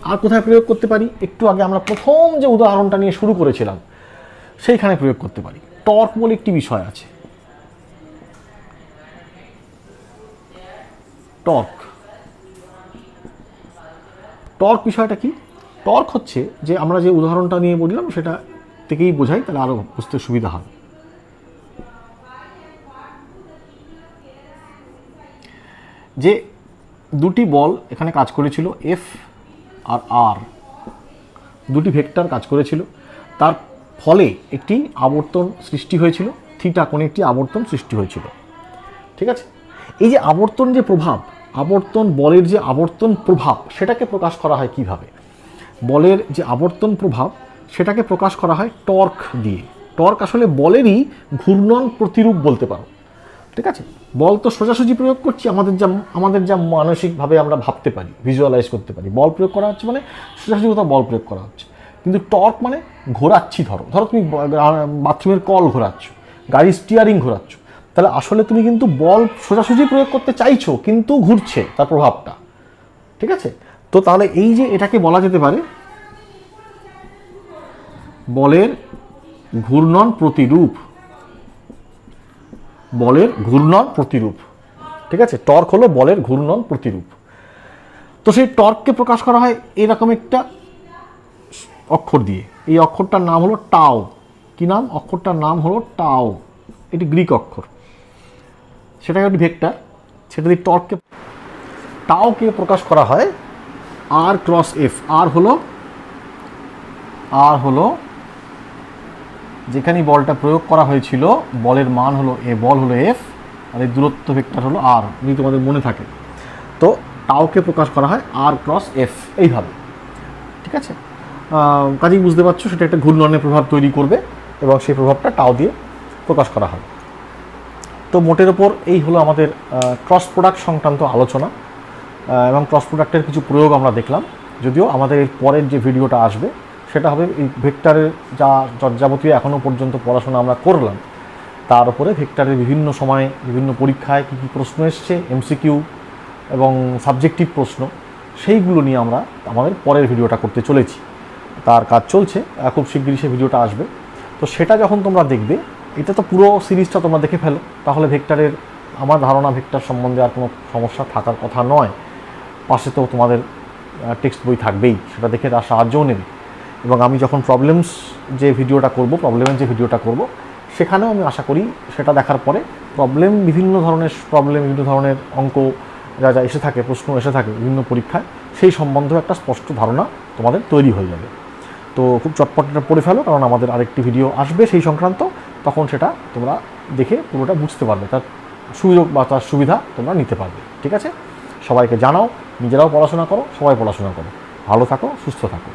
আর কোথায় প্রয়োগ করতে পারি? একটু আগে আমরা প্রথম যে উদাহরণটা নিয়ে শুরু করেছিলাম সেইখানে প্রয়োগ করতে পারি। টর্ক বলে একটি বিষয় আছে। টর্ক বিষয়টা কি? টর্ক হচ্ছে যে আমরা যে উদাহরণটা নিয়ে বললাম সেটা থেকেই বোঝাই, তাহলে আরো বুঝতে সুবিধা হয়। যে দুটি বল এখানে কাজ করেছিল, এফ আর আর, দুটি ভেক্টর কাজ করেছিল, তার ফলে একটি আবর্তন সৃষ্টি হয়েছিল, থিটা কোণে একটি আবর্তন সৃষ্টি হয়েছিল। ঠিক আছে, এই যে আবর্তন যে প্রভাব, আবর্তন বলের যে আবর্তন প্রভাব, সেটাকে প্রকাশ করা হয় কিভাবে? বলের যে আবর্তন প্রভাব সেটাকে প্রকাশ করা হয় টর্ক দিয়ে। টর্ক আসলে বলেরই ঘূর্ণন প্রতিরূপ বলতে পারো। ঠিক আছে, বল তো সোজাসুজি প্রয়োগ করছি, আমাদের যা মানসিকভাবে আমরা ভাবতে পারি, ভিজুয়ালাইজ করতে পারি, বল প্রয়োগ করা হচ্ছে মানে সোজাসুজি কোথাও বল প্রয়োগ করা হচ্ছে। কিন্তু টর্ক মানে ঘোরাচ্ছি, ধরো তুমি বাথরুমের কল ঘোরাচ্ছ, গাড়ির স্টিয়ারিং ঘোরাচ্ছ, তাহলে আসলে তুমি কিন্তু বল সোজাসুজি প্রয়োগ করতে চাইছো কিন্তু ঘুরছে তার প্রভাবটা। ঠিক আছে, তো তাহলে এই যে এটাকে বলা যেতে পারে বলের ঘূর্ণন প্রতিরূপ, বলের ঘূর্ণন প্রতিরূপ। ঠিক আছে, টর্ক হলো বলের ঘূর্ণন প্রতিরূপ। তো সেই টর্ককে প্রকাশ করা হয় এরকম একটা অক্ষর দিয়ে। এই অক্ষরটার নাম হলো টাও। কি নাম? অক্ষরটার নাম হলো টাও। এটি গ্রিক অক্ষর, সেটা একটি ভেক্টর। সেটা দিয়ে টাওকে প্রকাশ করা হয় আর ক্রস এফ। আর হলো যেখানে বলটা প্রয়োগ করা হয়েছিল, বলের মান হলো এ, বল হলো এফ, আর এই দূরত্ব ভেক্টর হলো আর, যদি তোমাদের মনে থাকে। তো টাওকে প্রকাশ করা হয় আর ক্রস এফ এইভাবে। ঠিক আছে, কাজেই বুঝতে পারছো সেটা একটা ঘূর্ণনের প্রভাব তৈরি করবে এবং সেই প্রভাবটা টাও দিয়ে প্রকাশ করা হয়। তো মোটের ওপর এই হলো আমাদের ক্রস প্রোডাক্ট সংক্রান্ত আলোচনা এবং ক্রস প্রোডাক্টের কিছু প্রয়োগ আমরা দেখলাম। যদিও আমাদের এর পরের যে ভিডিওটা আসবে সেটা হবে এই ভেক্টরের যা যাবতীয় এখনও পর্যন্ত পড়াশোনা আমরা করলাম তার উপরে ভেক্টরের বিভিন্ন সময়ে বিভিন্ন পরীক্ষায় কী কী প্রশ্ন এসছে, এমসিকিউ এবং সাবজেক্টিভ প্রশ্ন, সেইগুলো নিয়ে আমরা আমাদের পরের ভিডিওটা করতে চলেছি। তার কাজ চলছে, খুব শিগগিরই সেই ভিডিওটা আসবে। তো সেটা যখন তোমরা দেখবে, এটা তো পুরো সিরিজটা তোমরা দেখে ফেলো, তাহলে ভেক্টরের আমার ধারণা ভেক্টর সম্বন্ধে আর কোনো সমস্যা থাকার কথা নয়। পাশে তো তোমাদের টেক্সট বই থাকবেই, সেটা দেখে তার সাহায্যও নেবে। এবং আমি যখন প্রবলেমের যে ভিডিওটা করব সেখানেও আমি আশা করি সেটা দেখার পরে বিভিন্ন ধরনের অঙ্ক যা এসে থাকে, প্রশ্ন এসে থাকে বিভিন্ন পরীক্ষায়, সেই সম্বন্ধেও একটা স্পষ্ট ধারণা তোমাদের তৈরি হয়ে যাবে। তো খুব চটপট এটা পড়ে ফেলো, কারণ আমাদের আরেকটি ভিডিও আসবে সেই সংক্রান্ত। তখন সেটা তোমরা দেখে পুরোটা বুঝতে পারবে, তার সুযোগ বা তার সুবিধা তোমরা নিতে পারবে। ঠিক আছে, সবাইকে জানাও, নিজেরাও পড়াশোনা করো, সবাই পড়াশোনা করো, ভালো থাকো, সুস্থ থাকো।